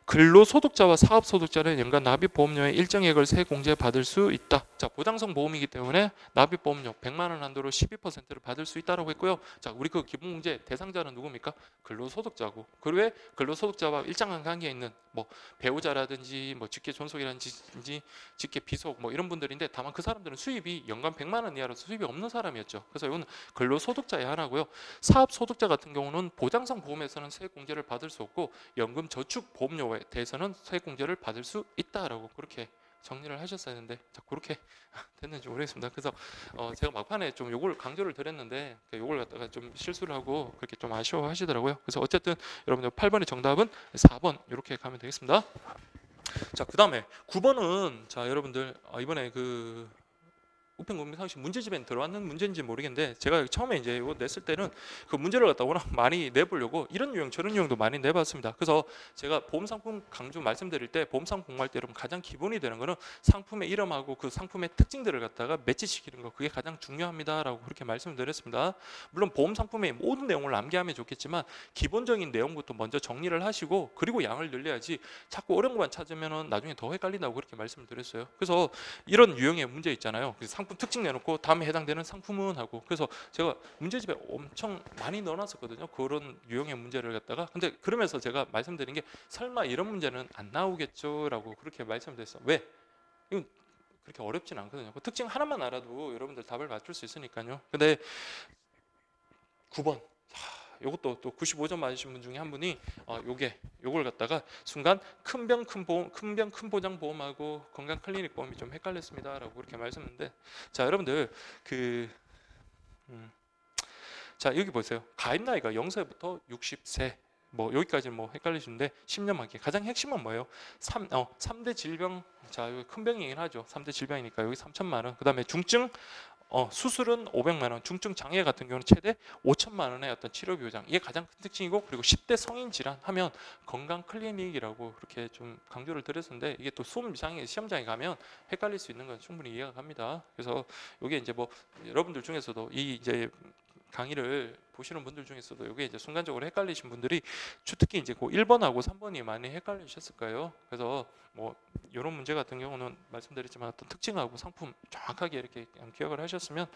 근로소득자와 사업소득자는 연간 납입보험료의 일정액을 세공제 받을 수 있다. 자, 보장성 보험이기 때문에 납입보험료 100만 원 한도로 12%를 받을 수 있다라고 했고요. 자, 우리 그 기본공제 대상자는 누굽니까? 근로소득자고. 그 외에 근로소득자와 일정한 관계에 있는 뭐 배우자라든지 뭐 직계 존속이라든지 직계 비속 뭐 이런 분들인데, 다만 그 사람들은 수입이 연간 100만 원 이하로서 수입이 없는 사람이었죠. 그래서 이건 근로소득자의 하나고요. 사업소득자 같은 경우는 보장성 보험에서는 세액공제를 받을 수 없고 연금저축보험료에 대해서는 세액공제를 받을 수 있다라고 그렇게 정리를 하셨어야 했는데, 자, 그렇게 됐는지 모르겠습니다. 그래서 제가 막판에 좀 요걸 강조를 드렸는데 요걸 갖다가 좀 실수를 하고 그렇게 좀 아쉬워하시더라고요. 그래서 어쨌든 여러분들 8번의 정답은 4번 이렇게 가면 되겠습니다. 자, 그 다음에 9번은, 자, 여러분들 이번에 그 우편금융상식 문제집에 들어왔는 문제인지 모르겠는데, 제가 처음에 이제 이거 냈을 때는 그 문제를 갖다 워낙 많이 내보려고 이런 유형 저런 유형도 많이 내봤습니다. 그래서 제가 보험상품 강조 말씀드릴 때, 보험상품 공부할 때 여러분 가장 기본이 되는 거는 상품의 이름하고 그 상품의 특징들을 갖다가 매치시키는 거, 그게 가장 중요합니다라고 그렇게 말씀을 드렸습니다. 물론 보험상품의 모든 내용을 암기하면 좋겠지만 기본적인 내용부터 먼저 정리를 하시고 그리고 양을 늘려야지 자꾸 어려운 것만 찾으면 나중에 더 헷갈린다고 그렇게 말씀을 드렸어요. 그래서 이런 유형의 문제 있잖아요. 상품 특징 내놓고 다음에 해당되는 상품은 하고, 그래서 제가 문제집에 엄청 많이 넣어놨었거든요. 그런 유형의 문제를 갖다가. 근데 그러면서 제가 말씀드린 게, 설마 이런 문제는 안 나오겠죠라고 그렇게 말씀드렸어요. 왜? 이건 그렇게 어렵진 않거든요. 그 특징 하나만 알아도 여러분들 답을 맞출 수 있으니까요. 근데 9번, 요것도 또 95점 맞으신 분 중에 한 분이 요걸 갖다가 순간 큰 병 큰 보장 보험하고 건강 클리닉 보험이 좀 헷갈렸습니다라고 그렇게 말씀했는데, 자, 여러분들 자, 여기 보세요. 가입 나이가 0세부터 60세 뭐 여기까지는 뭐 헷갈리시는데 10년 만기 가장 핵심은 뭐예요? 3대 질병. 자, 여기 큰 병이긴 하죠. 3대 질병이니까 여기 3천만 원. 그다음에 중증 수술은 500만 원, 중증 장애 같은 경우는 최대 5천만 원의 어떤 치료비 보장, 이게 가장 큰 특징이고, 그리고 10대 성인 질환 하면 건강 클리닉이라고 그렇게 좀 강조를 드렸었는데, 이게 또 시험장에 가면 헷갈릴 수 있는 건 충분히 이해가 갑니다. 그래서 이게 이제 뭐 여러분들 중에서도 이 이제 강의를 보시는 분들 중에서도 이게 이제 순간적으로 헷갈리신 분들이 특히 이제 그 1번하고 3번이 많이 헷갈리셨을 거예요. 그래서 뭐 이런 문제 같은 경우는 말씀드렸지만 어떤 특징하고 상품 정확하게 이렇게 기억을 하셨으면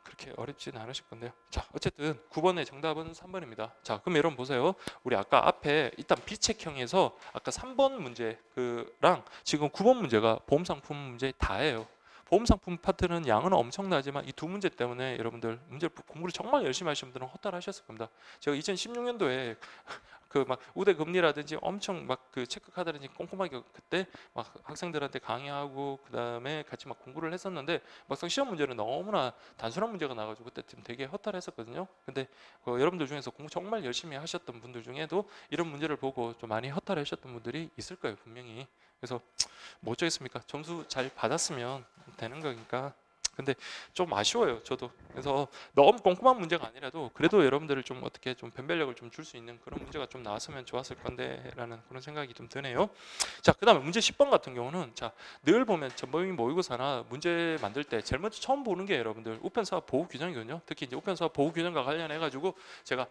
그렇게 어렵지는 않으실 건데요. 자, 어쨌든 9번의 정답은 3번입니다. 자, 그럼 여러분 보세요. 우리 아까 앞에 일단 비책형에서 아까 3번 문제 그랑 지금 9번 문제가 보험상품 문제 다예요. 보험 상품 파트는 양은 엄청나지만 이 두 문제 때문에 여러분들 문제 공부를 정말 열심히 하신 분들은 허탈하셨을 겁니다. 제가 2016년도에 그 막 우대 금리라든지 엄청 막 그 체크카드라든지 꼼꼼하게 그때 막 학생들한테 강의하고 그다음에 같이 막 공부를 했었는데 막상 시험 문제는 너무나 단순한 문제가 나가지고 그때 좀 되게 허탈했었거든요. 근데 여러분들 중에서 공부 정말 열심히 하셨던 분들 중에도 이런 문제를 보고 좀 많이 허탈하셨던 분들이 있을 거예요, 분명히. 그래서 뭐 어쩌겠습니까? 점수 잘 받았으면 되는 거니까. 근데 좀 아쉬워요, 저도. 그래서 너무 꼼꼼한 문제가 아니라도 그래도 여러분들을 좀 어떻게 좀 변별력을 좀 줄 수 있는 그런 문제가 좀 나왔으면 좋았을 건데라는 그런 생각이 좀 드네요. 자, 그다음에 문제 10번 같은 경우는 자, 늘 보면 전범위 모의고사나 문제 만들 때 제일 먼저 처음 보는 게 여러분들 우편사업 보호 규정이거든요. 특히 이제 우편사업 보호 규정과 관련해 가지고 제가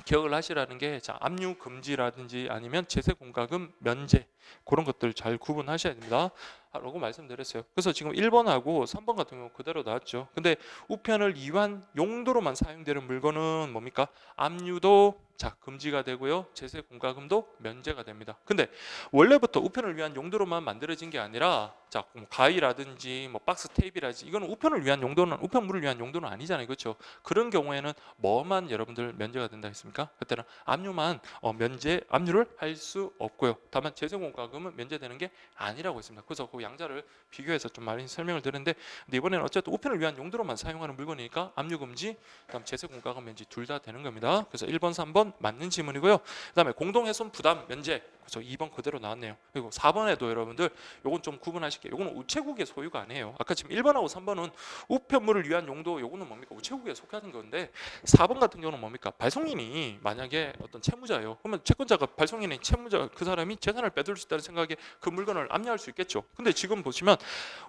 기억을 하시라는 게 자, 압류 금지라든지 아니면 제세 공과금 면제 그런 것들 잘 구분하셔야 됩니다. 라고 말씀드렸어요. 그래서 지금 1번하고 3번 같은 경우 그대로 나왔죠. 근데 우편을 위한 용도로만 사용되는 물건은 뭡니까? 압류도 자, 금지가 되고요. 제세 공과금도 면제가 됩니다. 근데 원래부터 우편을 위한 용도로만 만들어진 게 아니라 자, 뭐 가위라든지 뭐 박스 테이프라든지 이거는 우편을 위한 용도는 우편물을 위한 용도는 아니잖아요. 그렇죠? 그런 경우에는 뭐만 여러분들 면제가 된다 했습니까? 그때는 압류만 면제 압류를 할 수 없고요. 다만 제세 공과금은 면제되는 게 아니라고 했습니다. 그래서 그 양자를 비교해서 좀 많이 설명을 드렸는데 근데 이번에는 어쨌든 우편을 위한 용도로만 사용하는 물건이니까 압류 금지, 그다음 제세 공과금 면제 둘 다 되는 겁니다. 그래서 1번, 3번 맞는 지문이고요. 그다음에 공동훼손 부담 면제. 그래서 2번 그대로 나왔네요. 그리고 4번에도 여러분들 요건 좀 구분하실게요. 요거는 우체국의 소유가 아니에요. 아까 지금 1번하고 3번은 우편물을 위한 용도 요거는 뭡니까? 우체국에 속하는 건데 4번 같은 경우는 뭡니까? 발송인이 만약에 어떤 채무자예요. 그러면 채권자가 발송인이 채무자 그 사람이 재산을 빼돌릴 수 있다는 생각에 그 물건을 압류할 수 있겠죠. 근데 지금 보시면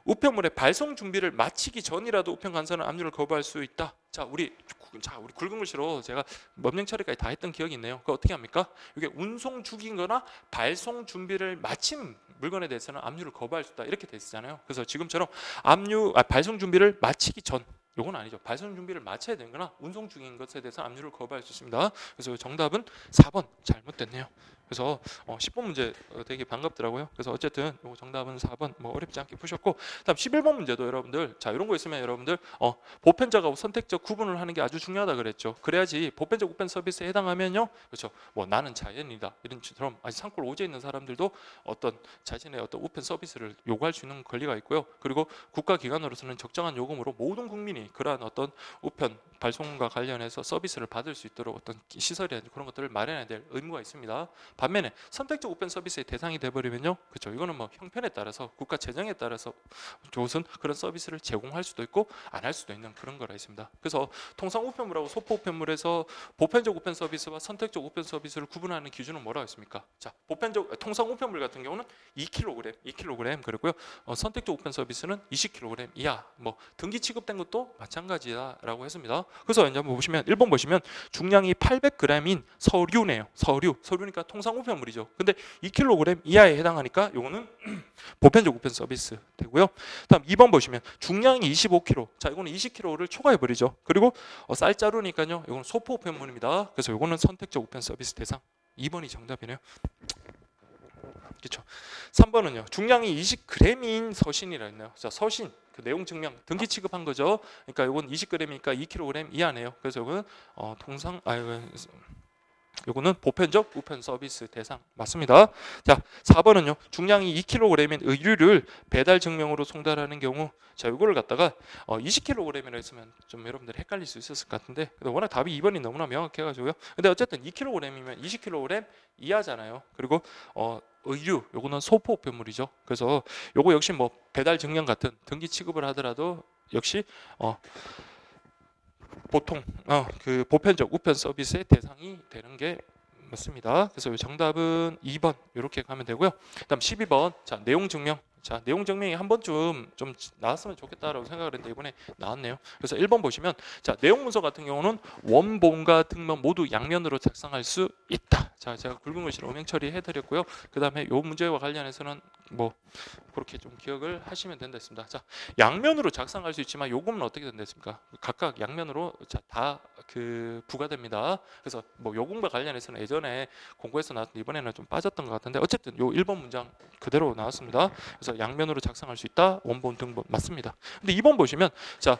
우편물의 발송 준비를 마치기 전이라도 우편 간사는 압류를 거부할 수 있다. 자, 우리 굵은 글씨로 제가 법령 처리까지 다 했던 기억이 있네요. 그거 어떻게 합니까? 이게 운송 중이거나 발송 준비를 마친 물건에 대해서는 압류를 거부할 수 있다. 이렇게 돼 있잖아요. 그래서 지금처럼 발송 준비를 마치기 전 요건 아니죠. 발송 준비를 마쳐야 되거나 운송 중인 것에 대해서 압류를 거부할 수 있습니다. 그래서 정답은 4번 잘못됐네요. 그래서 10번 문제 되게 반갑더라고요. 그래서 어쨌든 요 정답은 4번 뭐 어렵지 않게 푸셨고 그다음 11번 문제도 여러분들 자 이런 거 있으면 여러분들 보편적하고 선택적 구분을 하는 게 아주 중요하다 그랬죠. 그래야지 보편적 우편 서비스에 해당하면요. 그렇죠. 뭐 나는 자연이다. 이런 처럼 아직 산골 오지에 있는 사람들도 어떤 자신의 어떤 우편 서비스를 요구할 수 있는 권리가 있고요. 그리고 국가기관으로서는 적정한 요금으로 모든 국민이 그러한 어떤 우편 발송과 관련해서 서비스를 받을 수 있도록 어떤 시설이라든지 그런 것들을 마련해야 될 의무가 있습니다. 반면에 선택적 우편 서비스의 대상이 돼버리면요, 그렇죠. 이거는 뭐 형편에 따라서 국가 재정에 따라서 무슨 그런 서비스를 제공할 수도 있고 안 할 수도 있는 그런 거라 있습니다. 그래서 통상 우편물하고 소포 우편물에서 보편적 우편 서비스와 선택적 우편 서비스를 구분하는 기준은 뭐라고 했습니까? 자, 통상 우편물 같은 경우는 2kg 그리고요. 선택적 우편 서비스는 20kg 이하. 뭐 등기 취급된 것도 마찬가지다라고 했습니다. 그래서 이제 한번 보시면 1번 보시면 중량이 800g인 서류네요. 서류니까 통상 우편물이죠. 근데 2kg 이하에 해당하니까 요거는 보편적 우편 서비스 되고요. 다음 2번 보시면 중량이 25kg. 자, 이거는 20kg를 초과해 버리죠. 그리고 쌀자루니까요. 이거는 소포 우편물입니다. 그래서 이거는 선택적 우편 서비스 대상. 2번이 정답이네요. 그렇죠. 3번은요. 중량이 20g인 서신이라 했네요. 자, 서신 그 내용 증명 등기 취급한 거죠. 그러니까 이건 20g이니까 2kg 이하네요. 그래서 이거는 요거는 보편적 우편 서비스 대상 맞습니다. 자, 4번은요. 중량이 2kg인 의류를 배달 증명으로 송달하는 경우 자, 요거를 갖다가 20kg이라 했으면 좀 여러분들 헷갈릴 수 있었을 것 같은데 워낙 답이 2번이 너무나 명확해 가지고요. 근데 어쨌든 2kg이면 20kg 이하잖아요. 그리고 의류 요거는 소포 우편물이죠. 그래서 요거 역시 뭐 배달 증명 같은 등기 취급을 하더라도 역시 보통 그 보편적 우편 서비스의 대상이 되는 게 맞습니다. 그래서 정답은 2번 이렇게 가면 되고요. 그다음 12번 자 내용 증명. 자 내용 증명이 한 번쯤 좀 나왔으면 좋겠다라고 생각을 했는데 이번에 나왔네요. 그래서 1번 보시면 자 내용 문서 같은 경우는 원본과 득면 모두 양면으로 작성할 수 있다. 자, 제가 굵은 글씨로 음행 처리해드렸고요. 그 다음에 요 문제와 관련해서는 뭐 그렇게 좀 기억을 하시면 된다 했습니다. 자, 양면으로 작성할 수 있지만 요금은 어떻게 된다 했습니까? 각각 양면으로 다 그 부과됩니다. 그래서 뭐 요금과 관련해서는 예전에 공부에서 나왔는데 이번에는 좀 빠졌던 것 같은데 어쨌든 요 1번 문장 그대로 나왔습니다. 그래서 양면으로 작성할 수 있다. 원본 등본 맞습니다. 근데 2번 보시면 자,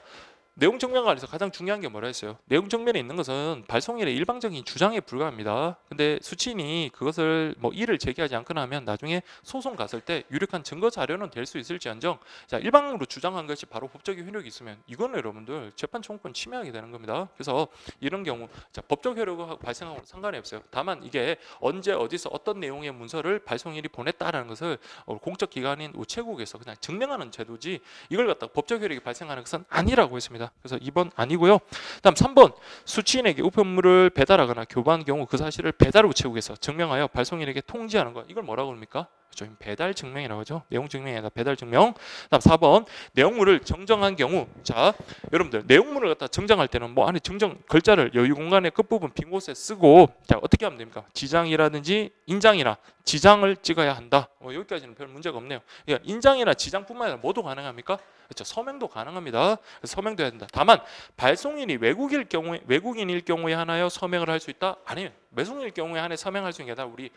내용 증명관에서 가장 중요한 게 뭐라 했어요? 내용 정면에 있는 것은 발송일의 일방적인 주장에 불과합니다. 근데 수취인이 그것을 뭐 이의를 제기하지 않거나 하면 나중에 소송 갔을 때 유력한 증거 자료는 될 수 있을지언정 자, 일방으로 주장한 것이 바로 법적인 효력이 있으면 이거는 여러분들 재판 청구권 침해하게 되는 겁니다. 그래서 이런 경우 자, 법적 효력이 발생하고는 상관이 없어요. 다만 이게 언제 어디서 어떤 내용의 문서를 발송일이 보냈다라는 것을 공적 기관인 우체국에서 그냥 증명하는 제도지 이걸 갖다가 법적 효력이 발생하는 것은 아니라고 했습니다. 그래서 2번 아니고요. 다음 3번 수취인에게 우편물을 배달하거나 교부한 경우 그 사실을 배달 우체국에서 증명하여 발송인에게 통지하는 것 이걸 뭐라고 합니까? 그렇죠. 배달 증명이라고 하죠. 내용 증명이 아니라 배달 증명. 다음 4번 내용물을 정정한 경우 자 여러분들 내용물을 갖다 정정할 때는 뭐 안에 정정 글자를 여유 공간의 끝부분 빈 곳에 쓰고 자 어떻게 하면 됩니까? 지장이라든지 인장이나 지장을 찍어야 한다. 여기까지는 별 문제가 없네요. 그러니까 인장이나 지장뿐만 아니라 모두 가능합니까? 그렇죠. 서명도 가능합니다. 서명도 해야 된다. 다만 발송인이 외국인일 경우에 하나여 서명을 할 수 있다? 아니에요. 외국인일 경우에 하나에 서명할 수 있는 게 아니라 우리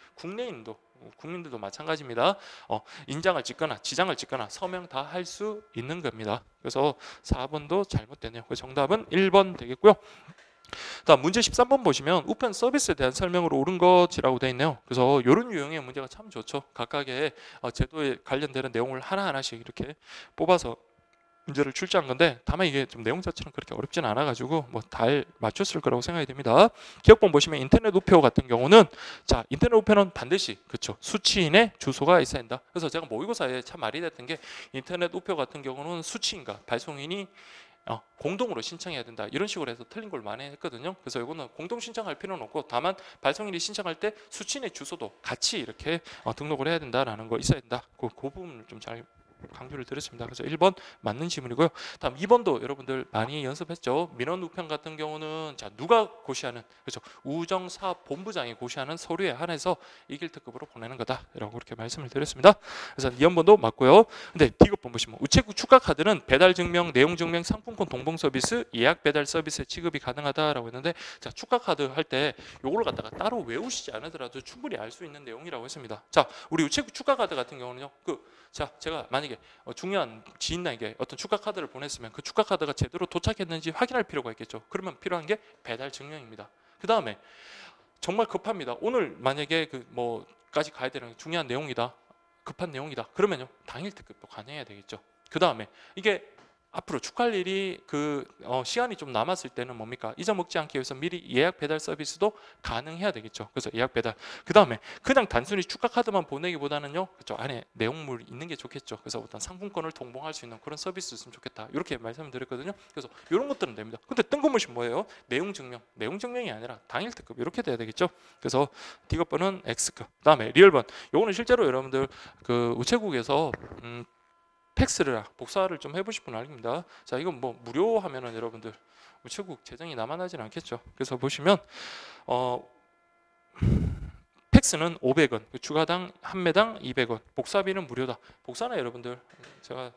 국민들도 마찬가지입니다. 인장을 찍거나 지장을 찍거나 서명 다 할 수 있는 겁니다. 그래서 4번도 잘못되네요. 그래서 정답은 1번 되겠고요. 다음 문제 13번 보시면 우편 서비스에 대한 설명으로 옳은 것이라고 되어 있네요. 그래서 이런 유형의 문제가 참 좋죠. 각각의 제도에 관련되는 내용을 하나하나씩 이렇게 뽑아서 문제를 출제한 건데 다만 이게 좀 내용 자체는 그렇게 어렵진 않아 가지고 뭐 잘 맞췄을 거라고 생각이 됩니다. 기억본 보시면 인터넷 우표 같은 경우는 자 인터넷 우표는 반드시 그렇죠 수취인의 주소가 있어야 한다. 그래서 제가 모의고사에 참 말이 됐던 게 인터넷 우표 같은 경우는 수취인과 발송인이 공동으로 신청해야 된다 이런 식으로 해서 틀린 걸 많이 했거든요. 그래서 이거는 공동 신청할 필요는 없고 다만 발송인이 신청할 때 수취인의 주소도 같이 이렇게 등록을 해야 된다라는 거 있어야 된다. 그 부분을 좀 잘 강조를 드렸습니다. 그래서 1번 맞는 지문이고요. 다음 2번도 여러분들 많이 연습했죠. 민원 우편 같은 경우는 자 누가 고시하는 그렇죠 우정사본부장이 고시하는 서류에 한해서 이길 특급으로 보내는 거다라고 그렇게 말씀을 드렸습니다. 그래서 2번도 맞고요. 근데 D급본 보시면 우체국 추가 카드는 배달 증명, 내용 증명, 상품권 동봉 서비스, 예약 배달 서비스에 취급이 가능하다라고 했는데 자 추가 카드 할 때 요걸 갖다가 따로 외우시지 않으더라도 충분히 알 수 있는 내용이라고 했습니다. 자 우리 우체국 추가 카드 같은 경우는요. 자 제가 만약에 중요한 지인에게 어떤 추가 카드를 보냈으면 그 추가 카드가 제대로 도착했는지 확인할 필요가 있겠죠. 그러면 필요한 게 배달 증명입니다. 그 다음에 정말 급합니다. 오늘 만약에 그 뭐까지 가야 되는 중요한 내용이다. 급한 내용이다. 그러면요 당일 특급도 가능해야 되겠죠. 그 다음에 이게 앞으로 축하할 일이 시간이 좀 남았을 때는 뭡니까? 잊어먹지 않기 위해서 미리 예약 배달 서비스도 가능해야 되겠죠. 그래서 예약 배달. 그 다음에 그냥 단순히 축하 카드만 보내기보다는요, 그렇죠. 안에 내용물이 있는 게 좋겠죠. 그래서 어떤 상품권을 동봉할 수 있는 그런 서비스 있으면 좋겠다. 이렇게 말씀을 드렸거든요. 그래서 이런 것들은 됩니다. 근데 뜬금없이 뭐예요? 내용 증명. 내용 증명이 아니라 당일 특급 이렇게 돼야 되겠죠. 그래서 D급번은 X급. 그 다음에 리얼번. 요거는 실제로 여러분들 그 우체국에서 팩스를 복사를 좀 해보실 분 알립니다. 자 이건 뭐 무료 하면은 여러분들 우체국 재정이 남아나지는 않겠죠. 그래서 보시면 팩스는 500원, 추가당 한 매당 200원, 복사비는 무료다. 복사는 여러분들 제가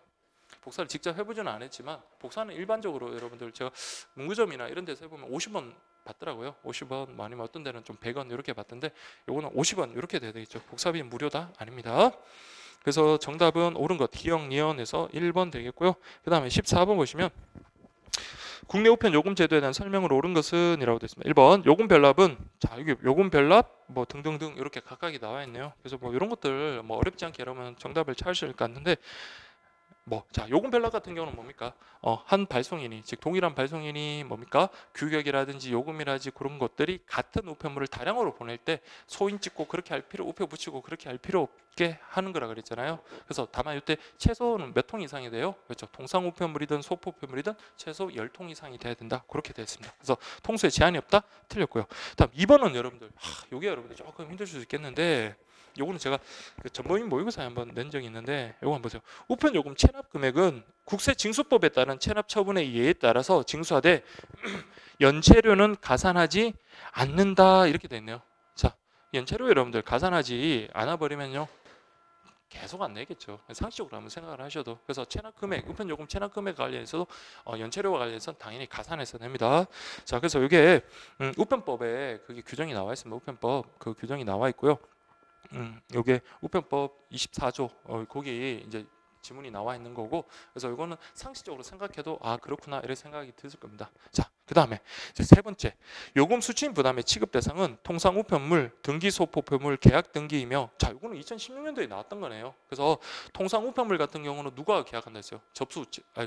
복사를 직접 해보지는 않았지만 복사는 일반적으로 여러분들 제가 문구점이나 이런 데서 해보면 50원 받더라고요. 50원 아니면 어떤 데는 좀 100원 이렇게 받던데 요거는 50원 이렇게 돼야 되겠죠. 복사비는 무료다? 아닙니다. 그래서 정답은 옳은 것 기억 니언에서 1번 되겠고요. 그 다음에 14번 보시면 국내 우편 요금 제도에 대한 설명을 옳은 것은 이라고 되어 있습니다. 1번 요금 별납은 자 여기 요금 별납 뭐 등등등 이렇게 각각이 나와 있네요. 그래서 뭐 이런 것들 뭐 어렵지 않게 여러분 정답을 찾으실 것 같은데 자 요금 별납 같은 경우는 뭡니까? 한 발송인이 즉 동일한 발송인이 뭡니까? 규격이라든지 요금이라든지 그런 것들이 같은 우편물을 다량으로 보낼 때 소인 찍고 그렇게 할 필요 우표 붙이고 그렇게 할 필요 없게 하는 거라 그랬잖아요. 그래서 다만 이때 최소는 몇 통 이상이 돼요? 그렇죠. 동상 우편물이든 소포 우편물이든 최소 10통 이상이 돼야 된다. 그렇게 되어 있습니다. 그래서 통수에 제한이 없다? 틀렸고요. 다음 2번은 여러분들 요게 여러분들 조금 힘드실 수 있겠는데 요거는 제가 그 전모임 모의고사에 한번 낸 적이 있는데 요거 한번 보세요. 우편 요금 체납 금액은 국세징수법에 따른 체납 처분의 예에 따라서 징수하되 연체료는 가산하지 않는다 이렇게 돼 있네요. 자, 연체료 여러분들 가산하지 않아 버리면요 계속 안 내겠죠. 상식적으로 한번 생각을 하셔도. 그래서 체납 금액, 우편 요금 체납 금액 관련해서도 연체료와 관련해서 당연히 가산해서 냅니다. 자, 그래서 이게 우편법에 그게 규정이 나와 있습니다. 우편법 그 규정이 나와 있고요. 요게 우편법 24조 거기 이제 지문이 나와 있는 거고, 그래서 이거는 상식적으로 생각해도 아 그렇구나 이런 생각이 드실 겁니다. 자, 그 다음에 세 번째, 요금 수취인 부담의 취급 대상은 통상 우편물, 등기 소포표물, 계약 등기이며, 자, 이거는 2016년도에 나왔던 거네요. 그래서 통상 우편물 같은 경우는 누가 계약한다 했어요?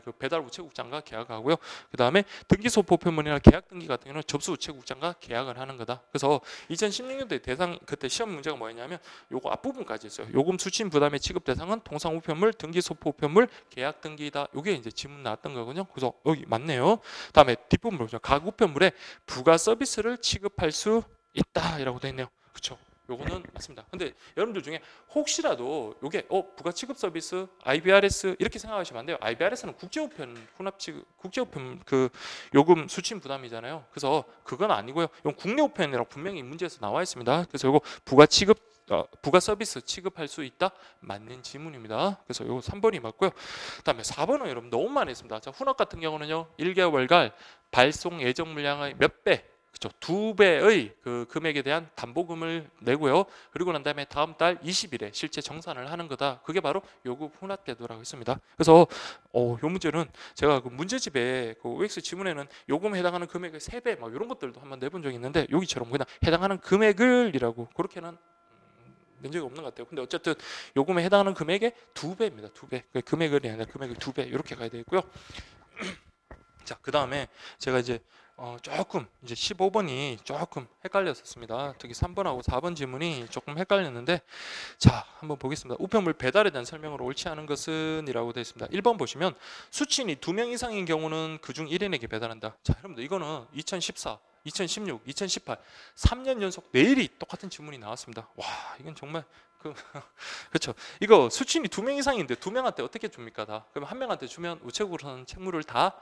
그 배달 우체국장과 계약하고요. 그 다음에 등기 소포표물이나 계약 등기 같은 경우는 접수 우체국장과 계약을 하는 거다. 그래서 2016년도에 대상 그때 시험 문제가 뭐였냐면 요거 앞부분까지 있어요. 요금 수취인 부담의 취급 대상은 통상 우편물, 등기 소포편물, 계약 등기다. 요게 이제 지문 나왔던 거거든요. 그래서 여기 맞네요. 다음에 뒷부분 보죠. 각 우편물에 부가 서비스를 취급할 수 있다라고 되어 있네요. 그렇죠? 요거는 맞습니다. 근데 여러분들 중에 혹시라도 요게 부가 취급 서비스 IBRS 이렇게 생각하시면 안 돼요. IBRS는 국제우편 혼합 취급 국제우편 그 요금 수취인 부담이잖아요. 그래서 그건 아니고요. 이건 국내우편이라고 분명히 문제에서 나와 있습니다. 그래서 요거 부가 서비스 취급할 수 있다 맞는 지문입니다. 그래서 요거 3번이 맞고요. 그다음에 4번은 여러분 너무 많이 있습니다. 자, 혼합 같은 경우는요. 1개월간 발송 예정 물량의 몇 배, 그렇죠? 2배의 그 금액에 대한 담보금을 내고요. 그리고 난 다음에 다음 달 20일에 실제 정산을 하는 거다. 그게 바로 요금 혼합제도라고 했습니다. 그래서 요 문제는 제가 그 문제집에 그 OX 지문에는 요금에 해당하는 금액의 3배 막 이런 것들도 한번 내본 적이 있는데 여기처럼 그냥 해당하는 금액을이라고 그렇게는 낸 적이 없는 것 같아요. 근데 어쨌든 요금에 해당하는 금액의 2배입니다. 2배. 금액을 아니라 금액의 2배 이렇게 가야 되고요. 자, 그 다음에 제가 이제 조금 이제 15번이 조금 헷갈렸었습니다. 특히 3번하고 4번 지문이 조금 헷갈렸는데, 자, 한번 보겠습니다. 우편물 배달에 대한 설명으로 옳지 않은 것은 이라고 되어 있습니다. 1번 보시면 수취인이 2명 이상인 경우는 그중 1인에게 배달한다. 자, 여러분들 이거는 2014 2016, 2018 3년 연속 내일이 똑같은 지문이 나왔습니다. 와, 이건 정말 그렇죠. 이거 수취인이 2명 이상인데 2명한테 어떻게 줍니까? 다. 그럼 1명한테 주면 우체국으로는 책무를 다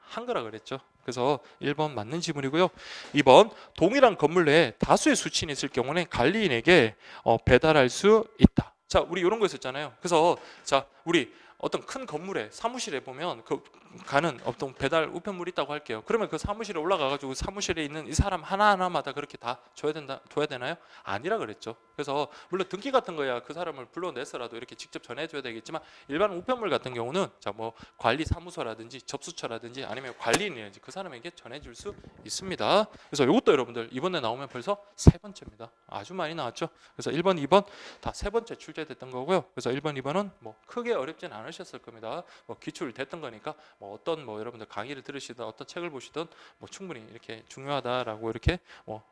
한 거라 그랬죠. 그래서 1번 맞는 지문이고요. 2번 동일한 건물 내에 다수의 수취인이 있을 경우는 관리인에게 배달할 수 있다. 자, 우리 이런 거 있었잖아요. 그래서 자, 우리 어떤 큰 건물에 사무실에 보면 그 가는 어떤 배달 우편물이 있다고 할게요. 그러면 그 사무실에 올라가 가지고 사무실에 있는 이 사람 하나하나마다 그렇게 다 줘야 되나요? 아니라 그랬죠. 그래서 물론 등기 같은 거야 그 사람을 불러내서라도 이렇게 직접 전해줘야 되겠지만 일반 우편물 같은 경우는 자, 뭐 관리 사무소라든지 접수처라든지 아니면 관리인이든지 그 사람에게 전해줄 수 있습니다. 그래서 이것도 여러분들 이번에 나오면 벌써 3번째입니다. 아주 많이 나왔죠. 그래서 1번, 2번 다 3번째 출제됐던 거고요. 그래서 1번, 2번은 뭐 크게 어렵진 않으셨을 겁니다. 뭐 기출 됐던 거니까 뭐 어떤 뭐 여러분들 강의를 들으시든 어떤 책을 보시든 뭐 충분히 이렇게 중요하다라고 이렇게 뭐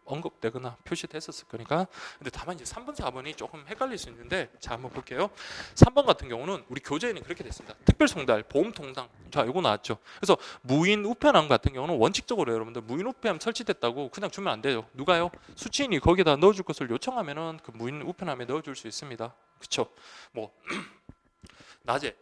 언급되거나 표시됐었을 거니까. 근데 다만 이제 3번, 4번이 조금 헷갈릴 수 있는데 자, 한번 볼게요. 3번 같은 경우는 우리 교재에는 그렇게 됐습니다. 특별 송달, 보험 통상. 자, 이거 나왔죠. 그래서 무인 우편함 같은 경우는 원칙적으로 여러분들 무인 우편함 설치됐다고 그냥 주면 안 돼요. 누가요? 수취인이 거기다 넣어줄 것을 요청하면은 그 무인 우편함에 넣어줄 수 있습니다. 그렇죠? 뭐 낮에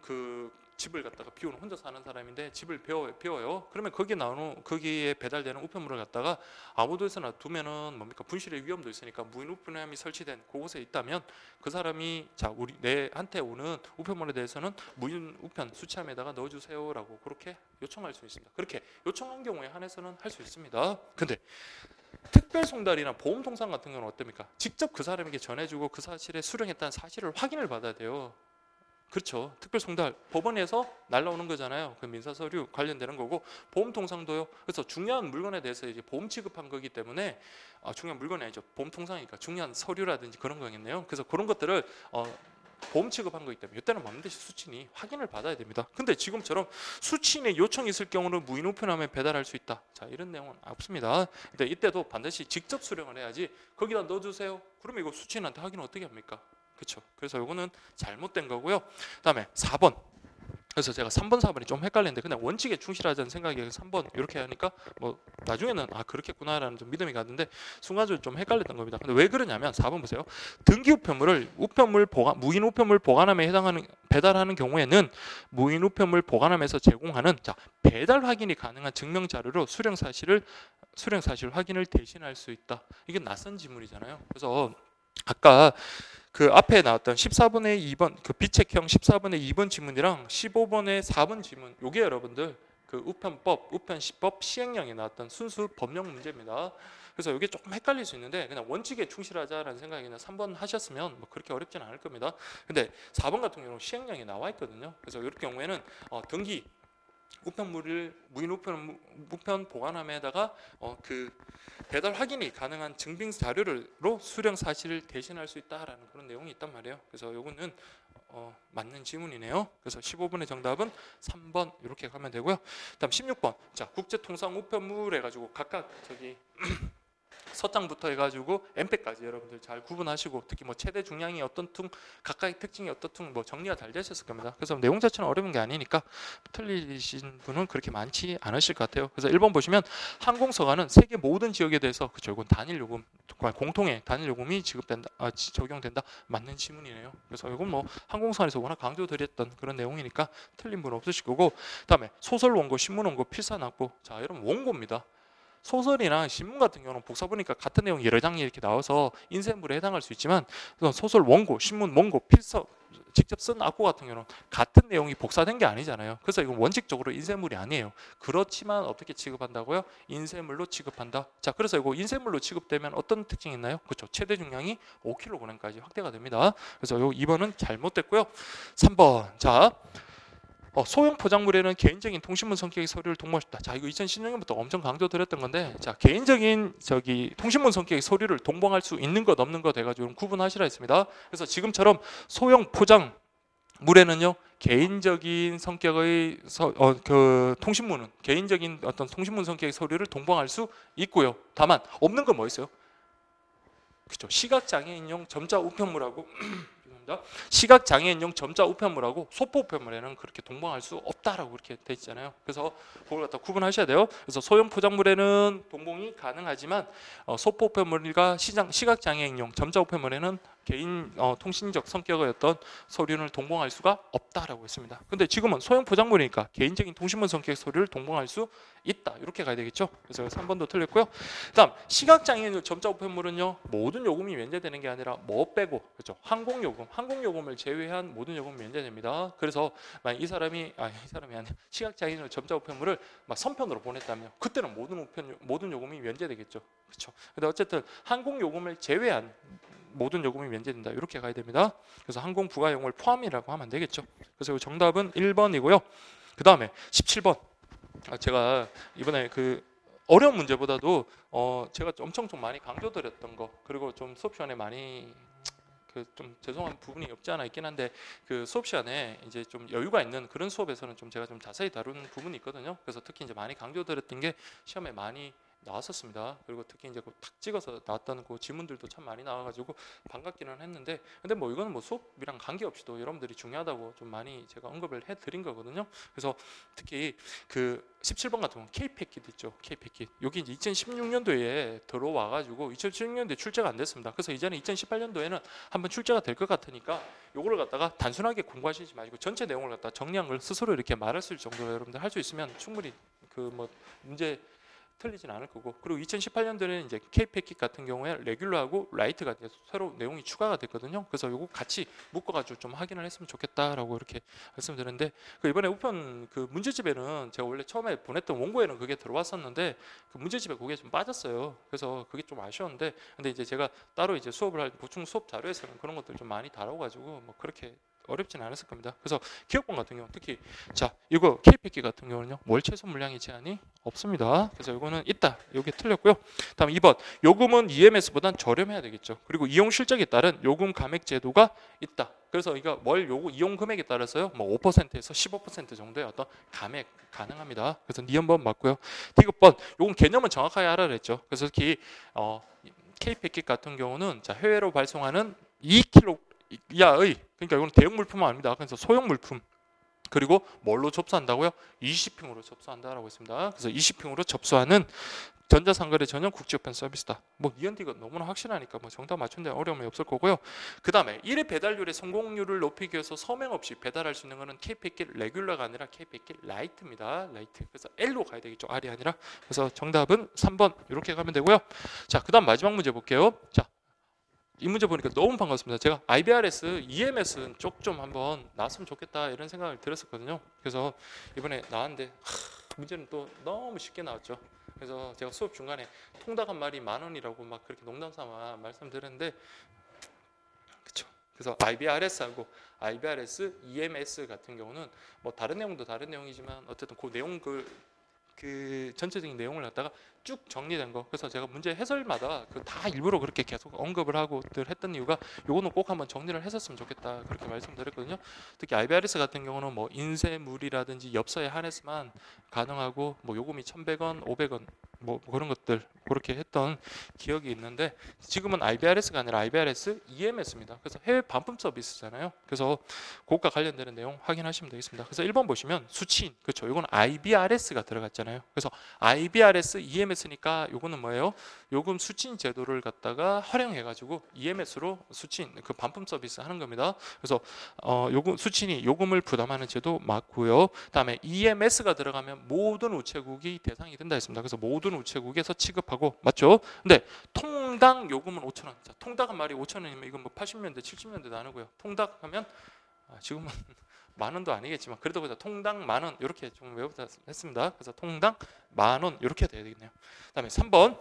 그 집을 갖다가 비우는 혼자 사는 사람인데 집을 비워요. 그러면 거기에 배달되는 우편물을 갖다가 아무 데서나 두면은 뭡니까 분실의 위험도 있으니까 무인 우편함이 설치된 그곳에 있다면 그 사람이 자 우리 내한테 오는 우편물에 대해서는 무인 우편 수취함에다가 넣어주세요라고 그렇게 요청할 수 있습니다. 그렇게 요청한 경우에 한해서는 할 수 있습니다. 근데 특별 송달이나 보험 통상 같은 경우는 어떻습니까? 직접 그 사람에게 전해주고 그 사실에 수령했다는 사실을 확인을 받아야 돼요. 그렇죠. 특별 송달 법원에서 날라오는 거잖아요. 그 민사 서류 관련되는 거고 보험 통상도요. 그래서 중요한 물건에 대해서 이제 보험 취급한 거기 때문에 중요한 물건이 아니죠. 보험 통상이니까 중요한 서류라든지 그런 거겠네요. 그래서 그런 것들을 보험 취급한 거기 때문에 이때는 반드시 수취인이 확인을 받아야 됩니다. 근데 지금처럼 수취인의 요청이 있을 경우는 무인 우편함에 배달할 수 있다. 자, 이런 내용은 없습니다. 근데 이때도 반드시 직접 수령을 해야지 거기다 넣어주세요. 그러면 이거 수취인한테 확인을 어떻게 합니까? 그렇죠. 그래서 이거는 잘못된 거고요. 그다음에 4번. 그래서 제가 3번, 4번이 좀 헷갈리는데 그냥 원칙에 충실하자는 생각이 3번 이렇게 하니까 뭐 나중에는 그렇겠구나라는 좀 믿음이 가는데 순간적으로 좀 헷갈렸던 겁니다. 근데 왜 그러냐면 4번 보세요. 등기 우편물을 무인 우편물 보관함에 해당하는 배달하는 경우에는 무인 우편물 보관함에서 제공하는 자 배달 확인이 가능한 증명 자료로 수령 사실을 수령 사실 확인을 대신할 수 있다. 이게 낯선 지문이잖아요. 그래서 아까 그 앞에 나왔던 14번의 2번 그 비책형 14번의 2번 지문이랑 15번의 4번 지문, 요게 여러분들 그 우편법, 우편시법 시행령에 나왔던 순수 법령 문제입니다. 그래서 이게 조금 헷갈릴 수 있는데 그냥 원칙에 충실하자라는 생각이 그냥 3번 하셨으면 뭐 그렇게 어렵지는 않을 겁니다. 근데 4번 같은 경우는 시행령에 나와 있거든요. 그래서 이럴 경우에는 등기 우편물을 무인 우편 보관함에다가 그 배달 확인이 가능한 증빙 자료로 수령 사실을 대신할 수 있다라는 그런 내용이 있단 말이에요. 그래서 요거는 맞는 지문이네요. 그래서 15번의 정답은 3번 이렇게 가면 되고요. 그다음 16번. 자, 국제통상 우편물 해가지고 각각 저기 서장부터 해가지고 엠팩까지 여러분들 잘 구분하시고 특히 뭐 최대 중량이 어떤 퉁 각각의 특징이 어떤 퉁 뭐 정리가 잘 되셨을 겁니다. 그래서 내용 자체는 어려운 게 아니니까 틀리신 분은 그렇게 많지 않으실 것 같아요. 그래서 1번 보시면 항공서가는 세계 모든 지역에 대해서 그쵸, 이건 단일 요금 공통의 단일 요금이 지급된다, 적용된다. 맞는 지문이네요. 그래서 이건 뭐 항공사에서 워낙 강조드렸던 그런 내용이니까 틀린 분 없으실 거고, 그다음에 소설 원고, 신문 원고, 필사 납부. 자, 여러분 원고입니다. 소설이나 신문 같은 경우는 복사 보니까 같은 내용 여러 장이 이렇게 나와서 인쇄물에 해당할 수 있지만 소설 원고, 신문 원고, 필서 직접 쓴 악보 같은 경우는 같은 내용이 복사된 게 아니잖아요. 그래서 이건 원칙적으로 인쇄물이 아니에요. 그렇지만 어떻게 취급한다고요? 인쇄물로 취급한다. 자, 그래서 이거 인쇄물로 취급되면 어떤 특징이 있나요? 그렇죠. 최대 중량이 5kg까지 확대가 됩니다. 그래서 요 2번은 잘못됐고요. 3번. 자, 소형 포장물에는 개인적인 통신문 성격의 서류를 동봉했다. 자, 이거 2016년부터 엄청 강조드렸던 건데, 자, 개인적인 통신문 성격의 서류를 동봉할 수 있는 것 없는 것 해가지고 구분하시라 했습니다. 그래서 지금처럼 소형 포장물에는요 개인적인 성격의 그 통신문은 개인적인 어떤 통신문 성격의 서류를 동봉할 수 있고요. 다만 없는 건 뭐 있어요? 그렇죠. 시각장애인용 점자 우편물하고 시각장애인용 점자 우편물하고 소포 우편물에는 그렇게 동봉할 수 없다라고 그렇게 돼 있잖아요. 그래서 그걸 갖다 구분하셔야 돼요. 그래서 소형 포장물에는 동봉이 가능하지만 소포 우편물과 시각장애인용 점자 우편물에는 개인 통신적 성격의 어떤 서류를 동봉할 수가 없다라고 했습니다. 근데 지금은 소형 포장물이니까 개인적인 통신문 성격의 서류를 동봉할 수 있다. 이렇게 가야 되겠죠. 그래서 3번도 틀렸고요. 그다음 시각장애인 점자 우편물은요 모든 요금이 면제되는 게 아니라 뭐 빼고 그렇죠. 항공요금을 제외한 모든 요금이 면제됩니다. 그래서 만약 이 사람이 아니라 시각장애인 점자 우편물을 막 선편으로 보냈다면 그때는 모든 요금이 면제되겠죠. 그렇죠. 근데 어쨌든 항공요금을 제외한 모든 요금이 면제된다. 이렇게 가야 됩니다. 그래서 항공 부가요금을 포함이라고 하면 되겠죠. 그래서 정답은 1번이고요. 그 다음에 17번. 제가 이번에 그 어려운 문제보다도 제가 엄청 좀 많이 강조드렸던 거, 그리고 좀 수업 시간에 많이 그 좀 죄송한 부분이 없지 않아 있긴 한데 그 수업 시간에 이제 좀 여유가 있는 그런 수업에서는 좀 제가 좀 자세히 다루는 부분이 있거든요. 그래서 특히 이제 많이 강조드렸던 게 시험에 많이 나왔었습니다. 그리고 특히 이제 탁 찍어서 나왔다는 그 지문들도 참 많이 나와가지고 반갑기는 했는데, 근데 뭐 이거는 뭐 수업이랑 관계없이도 여러분들이 중요하다고 좀 많이 제가 언급을 해드린 거거든요. 그래서 특히 그 17번 같은 경우 K-패킷 있죠. K-패킷. 여기 이제 2016년도에 들어와가지고 2016년도에 출제가 안 됐습니다. 그래서 이제는 2018년도에는 한번 출제가 될 것 같으니까 요거를 갖다가 단순하게 공부하시지 마시고 전체 내용을 갖다 정리한 걸 스스로 이렇게 말할 수 있을 정도로 여러분들 할 수 있으면 충분히 그 뭐 문제 틀리진 않을 거고, 그리고 2018년도에는 이제 K-패킷 같은 경우에 레귤러하고 라이트가 새로 내용이 추가가 됐거든요. 그래서 요거 같이 묶어가지고 좀 확인을 했으면 좋겠다라고 이렇게 말씀드렸는데, 그 이번에 우편 그 문제집에는 제가 원래 처음에 보냈던 원고에는 그게 들어왔었는데 그 문제집에 그게 좀 빠졌어요. 그래서 그게 좀 아쉬웠는데, 근데 이제 제가 따로 이제 수업을 할 보충 수업 자료에서는 그런 것들 좀 많이 다뤄가지고 뭐 그렇게 어렵지는 않았을 겁니다. 그래서 기업본 같은 경우 특히 자 이거 K-패킷 같은 경우는요 월 최소 물량이 제한이 없습니다. 그래서 이거는 있다. 이게 틀렸고요. 다음 2번 요금은 EMS보단 저렴해야 되겠죠. 그리고 이용 실적에 따른 요금 감액 제도가 있다. 그래서 이거 월 이용 금액에 따라서요 뭐 5%에서 15% 정도의 어떤 감액 가능합니다. 그래서 니은번 맞고요. 디귿번 요건 개념은 정확하게 알아야 했죠. 그래서 특히 K-패킷 같은 경우는 자 해외로 발송하는 2kg 이하의, 그러니까 이건 대형 물품은 아닙니다. 그래서 소형 물품, 그리고 뭘로 접수한다고요? 20핑으로 접수한다라고 했습니다. 그래서 20핑으로 접수하는 전자상거래 전용 국제우편 서비스다. 뭐 END가 너무나 확실하니까 뭐 정답 맞춘 데 어려움이 없을 거고요. 그 다음에 1회 배달률의 성공률을 높이기 위해서 서명 없이 배달할 수 있는 거는 K100길 레귤러가 아니라 K100길 라이트입니다. 라이트. 그래서 L로 가야 되겠죠. R이 아니라. 그래서 정답은 3번 이렇게 가면 되고요. 자, 그 다음 마지막 문제 볼게요. 자, 이 문제 보니까 너무 반갑습니다. 제가 IBRS, EMS는 쪽 좀 한번 나왔으면 좋겠다 이런 생각을 들었었거든요. 그래서 이번에 나왔는데 문제는 또 너무 쉽게 나왔죠. 그래서 제가 수업 중간에 통닭 한 마리 10,000원이라고 막 그렇게 농담삼아 말씀드렸는데 그렇죠. 그래서 IBRS하고 IBRS, EMS 같은 경우는 뭐 다른 내용도 다른 내용이지만 어쨌든 그 내용 그 전체적인 내용을 갖다가 쭉 정리된 거. 그래서 제가 문제 해설마다 그 다 일부러 그렇게 계속 언급을 하고 늘 했던 이유가 요거는 꼭 한번 정리를 했었으면 좋겠다 그렇게 말씀드렸거든요. 특히 IBRS 같은 경우는 뭐 인쇄물이라든지 엽서에 한해서만 가능하고 뭐 요금이 1,100원, 500원 뭐 그런 것들 그렇게 했던 기억이 있는데 지금은 IBRS가 아니라 IBRS EMS입니다. 그래서 해외 반품 서비스잖아요. 그래서 그것과 관련되는 내용 확인하시면 되겠습니다. 그래서 1번 보시면 수치인 그렇죠. 이건 IBRS가 들어갔잖아요. 그래서 IBRS EMS니까 요거는 뭐예요? 요금 수취인 제도를 갖다가 활용해 가지고 EMS로 수취인 그 반품 서비스 하는 겁니다. 그래서 요금 수취인이 요금을 부담하는 제도 맞고요. 그다음에 EMS가 들어가면 모든 우체국이 대상이 된다 했습니다. 그래서 모든 우체국에서 취급하고 맞죠? 근데 통당 요금은 5,000원. 자, 통닭 한 마리 5,000원이면 이건 뭐 80년대, 70년대 나누고요. 통닭 하면 지금은 10,000원도 아니겠지만 그래도 보자 통당 10,000원 이렇게 좀 외우자 했습니다. 그래서 통당 10,000원 이렇게 돼야 되겠네요. 그다음에 3번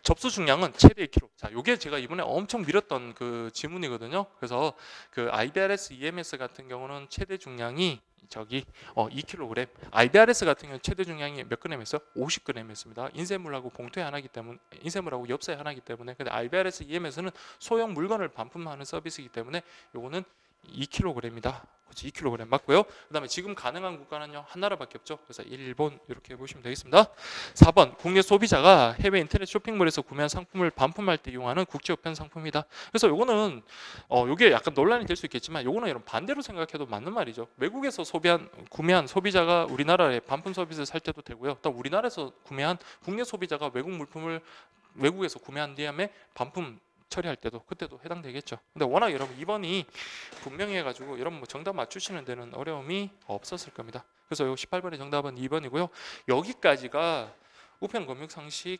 접수 중량은 최대 1kg. 자, 요게 제가 이번에 엄청 밀었던 그 지문이거든요. 그래서 그 IBRS, EMS 같은 경우는 최대 중량이 저기 2kg. IBRS 같은 경우는 최대 중량이 몇 g였어요? 50g였습니다. 인쇄물하고 봉투에 하나이기 때문에 인쇄물하고 엽서에 하나이기 때문에 근데 IBRS, EMS는 소형 물건을 반품하는 서비스이기 때문에 요거는 2kg이다. 그렇지, 2kg 맞고요. 그다음에 지금 가능한 국가는요 한 나라밖에 없죠. 그래서 일본 이렇게 보시면 되겠습니다. 4번 국내 소비자가 해외 인터넷 쇼핑몰에서 구매한 상품을 반품할 때 이용하는 국제우편 상품이다. 그래서 요거는 요게 약간 논란이 될 수 있겠지만 요거는 여러분 반대로 생각해도 맞는 말이죠. 외국에서 구매한 소비자가 우리나라에 반품 서비스를 살 때도 되고요. 또 우리나라에서 구매한 국내 소비자가 외국 물품을 외국에서 구매한 다음에 반품 처리할 때도 그때도 해당되겠죠. 근데 워낙 여러분 2번이 분명히 해가지고 여러분 뭐 정답 맞추시는 데는 어려움이 없었을 겁니다. 그래서 요 18번의 정답은 2번이고요. 여기까지가 우편 검역 상식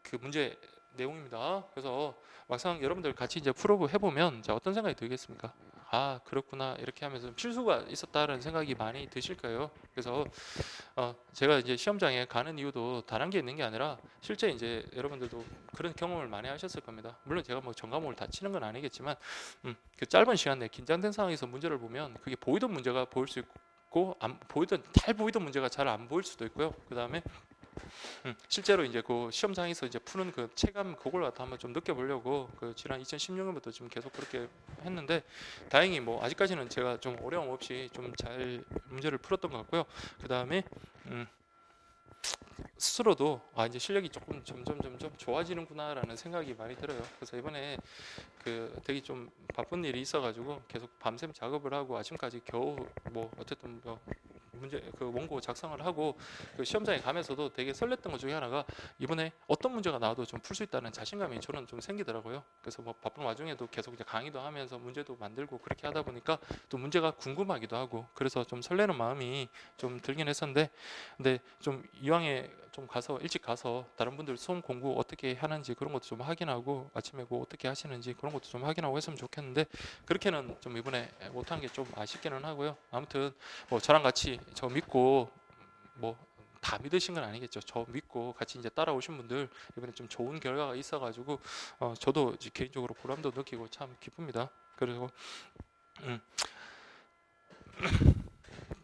그 문제 내용입니다. 그래서 막상 여러분들 같이 이제 풀어보 해보면 자, 어떤 생각이 들겠습니까? 아 그렇구나 이렇게 하면서 필수가 있었다라는 생각이 많이 드실 거예요. 그래서 제가 이제 시험장에 가는 이유도 다른 게 있는 게 아니라 실제 이제 여러분들도 그런 경험을 많이 하셨을 겁니다. 물론 제가 뭐 전과목을 다 치는 건 아니겠지만 그 짧은 시간 내에 긴장된 상황에서 문제를 보면 그게 보이던 문제가 보일 수 있고 잘 보이던 문제가 잘 안 보일 수도 있고요. 그 다음에 실제로 이제 그 시험장에서 이제 푸는 그 체감 그걸 갖다 한번 좀 느껴보려고 그 지난 2016년부터 지금 계속 그렇게 했는데 다행히 뭐 아직까지는 제가 좀 어려움 없이 좀 잘 문제를 풀었던 것 같고요. 그 다음에 스스로도 이제 실력이 조금 점점 좋아지는구나라는 생각이 많이 들어요. 그래서 이번에 그 되게 좀 바쁜 일이 있어가지고 계속 밤샘 작업을 하고 아침까지 겨우 뭐 어쨌든 뭐 문제 그 원고 작성을 하고 그 시험장에 가면서도 되게 설렜던 것 중에 하나가 이번에 어떤 문제가 나와도 좀 풀 수 있다는 자신감이 저는 좀 생기더라고요. 그래서 뭐 바쁜 와중에도 계속 이제 강의도 하면서 문제도 만들고 그렇게 하다 보니까 또 문제가 궁금하기도 하고 그래서 좀 설레는 마음이 좀 들긴 했었는데 근데 좀 이왕에 좀 가서 일찍 가서 다른 분들 수험 공부 어떻게 하는지 그런 것도 좀 확인하고 아침에 뭐 어떻게 하시는지 그런 것도 좀 확인하고 했으면 좋겠는데 그렇게는 좀 이번에 못한 게 좀 아쉽기는 하고요. 아무튼 뭐 저랑 같이 저 믿고 뭐 다 믿으신 건 아니겠죠. 저 믿고 같이 이제 따라오신 분들 이번에 좀 좋은 결과가 있어가지고 저도 이제 개인적으로 보람도 느끼고 참 기쁩니다. 그리고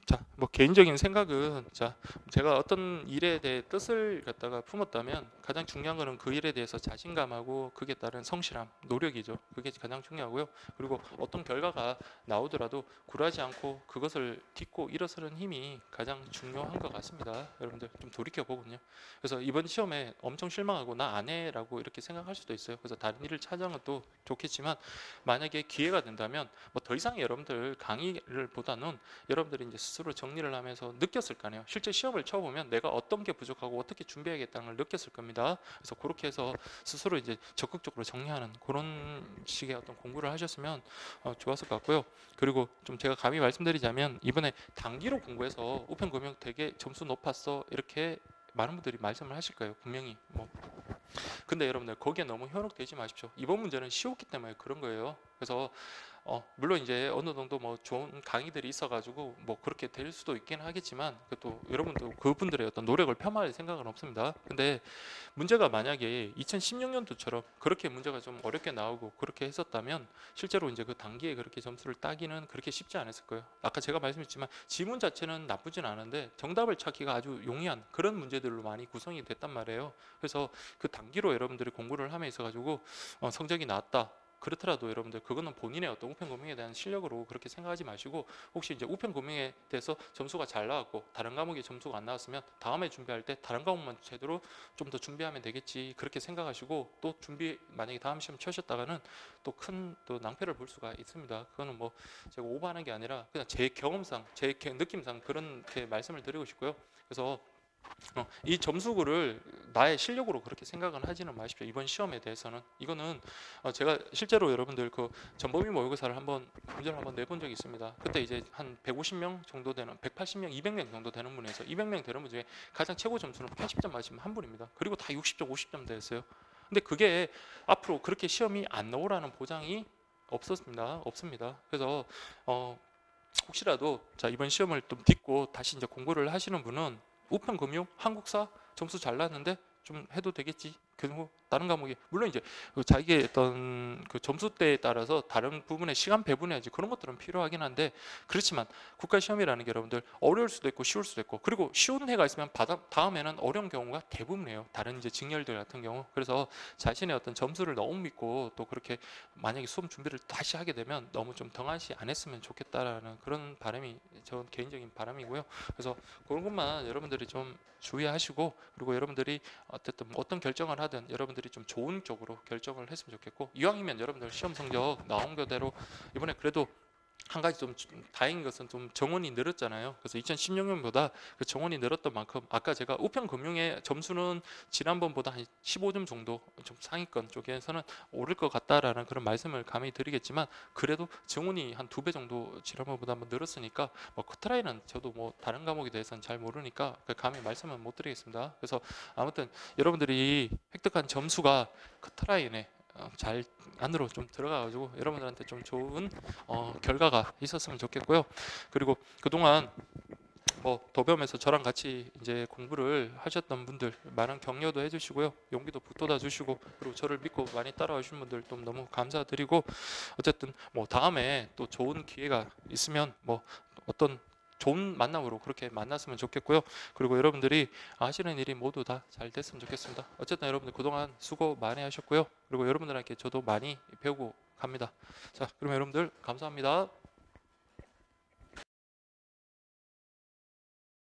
자 뭐 개인적인 생각은 자 제가 어떤 일에 대해 뜻을 갖다가 품었다면 가장 중요한 거는 그 일에 대해서 자신감하고 그게 따른 성실함, 노력이죠. 그게 가장 중요하고요. 그리고 어떤 결과가 나오더라도 굴하지 않고 그것을 딛고 일어서는 힘이 가장 중요한 것 같습니다. 여러분들 좀 돌이켜 보군요. 그래서 이번 시험에 엄청 실망하고 나 안 해라고 이렇게 생각할 수도 있어요. 그래서 다른 일을 찾아는 것도 좋겠지만 만약에 기회가 된다면 뭐 더 이상 여러분들 강의를 보다는 여러분들이 이제 스스로 정리를 하면서 느꼈을 거 아니에요. 실제 시험을 쳐보면 내가 어떤 게 부족하고 어떻게 준비해야겠다는 걸 느꼈을 겁니다. 그래서 그렇게 해서 스스로 이제 적극적으로 정리하는 그런 식의 어떤 공부를 하셨으면 좋았을 것 같고요. 그리고 좀 제가 감히 말씀드리자면 이번에 단기로 공부해서 우편금융 되게 점수 높았어 이렇게 많은 분들이 말씀을 하실 거예요. 분명히 뭐 근데 여러분들 거기에 너무 현혹되지 마십시오. 이번 문제는 쉬웠기 때문에 그런 거예요. 그래서 물론 이제 어느 정도 뭐 좋은 강의들이 있어가지고 뭐 그렇게 될 수도 있긴 하겠지만 또 여러분도 그분들의 어떤 노력을 폄하할 생각은 없습니다. 근데 문제가 만약에 2016년도처럼 그렇게 문제가 좀 어렵게 나오고 그렇게 했었다면 실제로 이제 그 단기에 그렇게 점수를 따기는 그렇게 쉽지 않았을 거예요. 아까 제가 말씀했지만 지문 자체는 나쁘진 않은데 정답을 찾기가 아주 용이한 그런 문제들로 많이 구성이 됐단 말이에요. 그래서 그 단기로 여러분들이 공부를 함에 있어 가지고 성적이 나왔다. 그렇더라도 여러분들 그거는 본인의 어떤 우편금융에 대한 실력으로 그렇게 생각하지 마시고 혹시 이제 우편금융에 대해서 점수가 잘 나왔고 다른 과목에 점수가 안 나왔으면 다음에 준비할 때 다른 과목만 제대로 좀 더 준비하면 되겠지 그렇게 생각하시고 또 준비 만약에 다음 시험 쳐셨다가는 또 큰 또 낭패를 볼 수가 있습니다. 그거는 뭐 제가 오버하는 게 아니라 그냥 제 경험상 제 느낌상 그렇게 말씀을 드리고 싶고요. 그래서 이 점수구를 나의 실력으로 그렇게 생각은 하지는 마십시오. 이번 시험에 대해서는 이거는 제가 실제로 여러분들 그 전범위 모의고사를 한번 문제를 한번 내본 적이 있습니다. 그때 이제 한 150명 정도 되는 180명, 200명 정도 되는 분에서 200명 되는 분 중에 가장 최고 점수는 80점 맞으면 한 분입니다. 그리고 다 60점, 50점 됐어요. 근데 그게 앞으로 그렇게 시험이 안 나오라는 보장이 없습니다. 그래서 혹시라도 자 이번 시험을 좀 딛고 다시 이제 공부를 하시는 분은 우편금융, 한국사 점수 잘 나왔는데 좀 해도 되겠지. 그리고 다른 과목이 물론 이제 그 자기의 어떤 그 점수대에 따라서 다른 부분에 시간 배분해야지 그런 것들은 필요하긴 한데 그렇지만 국가 시험이라는 게 여러분들 어려울 수도 있고 쉬울 수도 있고 그리고 쉬운 해가 있으면 다음에는 어려운 경우가 대부분이에요. 다른 이제 직렬들 같은 경우 그래서 자신의 어떤 점수를 너무 믿고 또 그렇게 만약에 수험 준비를 다시 하게 되면 너무 좀 등한시 안 했으면 좋겠다라는 그런 바람이 저 개인적인 바람이고요. 그래서 그런 것만 여러분들이 좀 주의하시고 그리고 여러분들이 어쨌든 어떤 결정을 하든 여러분들이 좀 좋은 쪽으로 결정을 했으면 좋겠고 이왕이면 여러분들 시험 성적 나온 거대로 이번에 그래도 한 가지 좀 다행인 것은 좀 정원이 늘었잖아요. 그래서 2016년보다 그 정원이 늘었던 만큼 아까 제가 우편금융의 점수는 지난번보다 한 15점 정도 좀 상위권 쪽에서는 오를 것 같다라는 그런 말씀을 감히 드리겠지만 그래도 정원이 한 2배 정도 지난번보다 한번 늘었으니까 뭐 커트라인은 저도 뭐 다른 과목에 대해서는 잘 모르니까 그 감히 말씀은 못 드리겠습니다. 그래서 아무튼 여러분들이 획득한 점수가 커트라인에 잘 안으로 좀 들어가가지고 여러분들한테 좀 좋은 결과가 있었으면 좋겠고요. 그리고 그동안 뭐 도배하면서 저랑 같이 이제 공부를 하셨던 분들 많은 격려도 해주시고요, 용기도 북돋아 주시고 그리고 저를 믿고 많이 따라와 주신 분들 좀 너무 감사드리고 어쨌든 뭐 다음에 또 좋은 기회가 있으면 뭐 어떤 좋은 만남으로 그렇게 만났으면 좋겠고요. 그리고 여러분들이 하시는 일이 모두 다 잘 됐으면 좋겠습니다. 어쨌든 여러분들 그동안 수고 많이 하셨고요. 그리고 여러분들한테 저도 많이 배우고 갑니다. 자, 그러면 여러분들 감사합니다.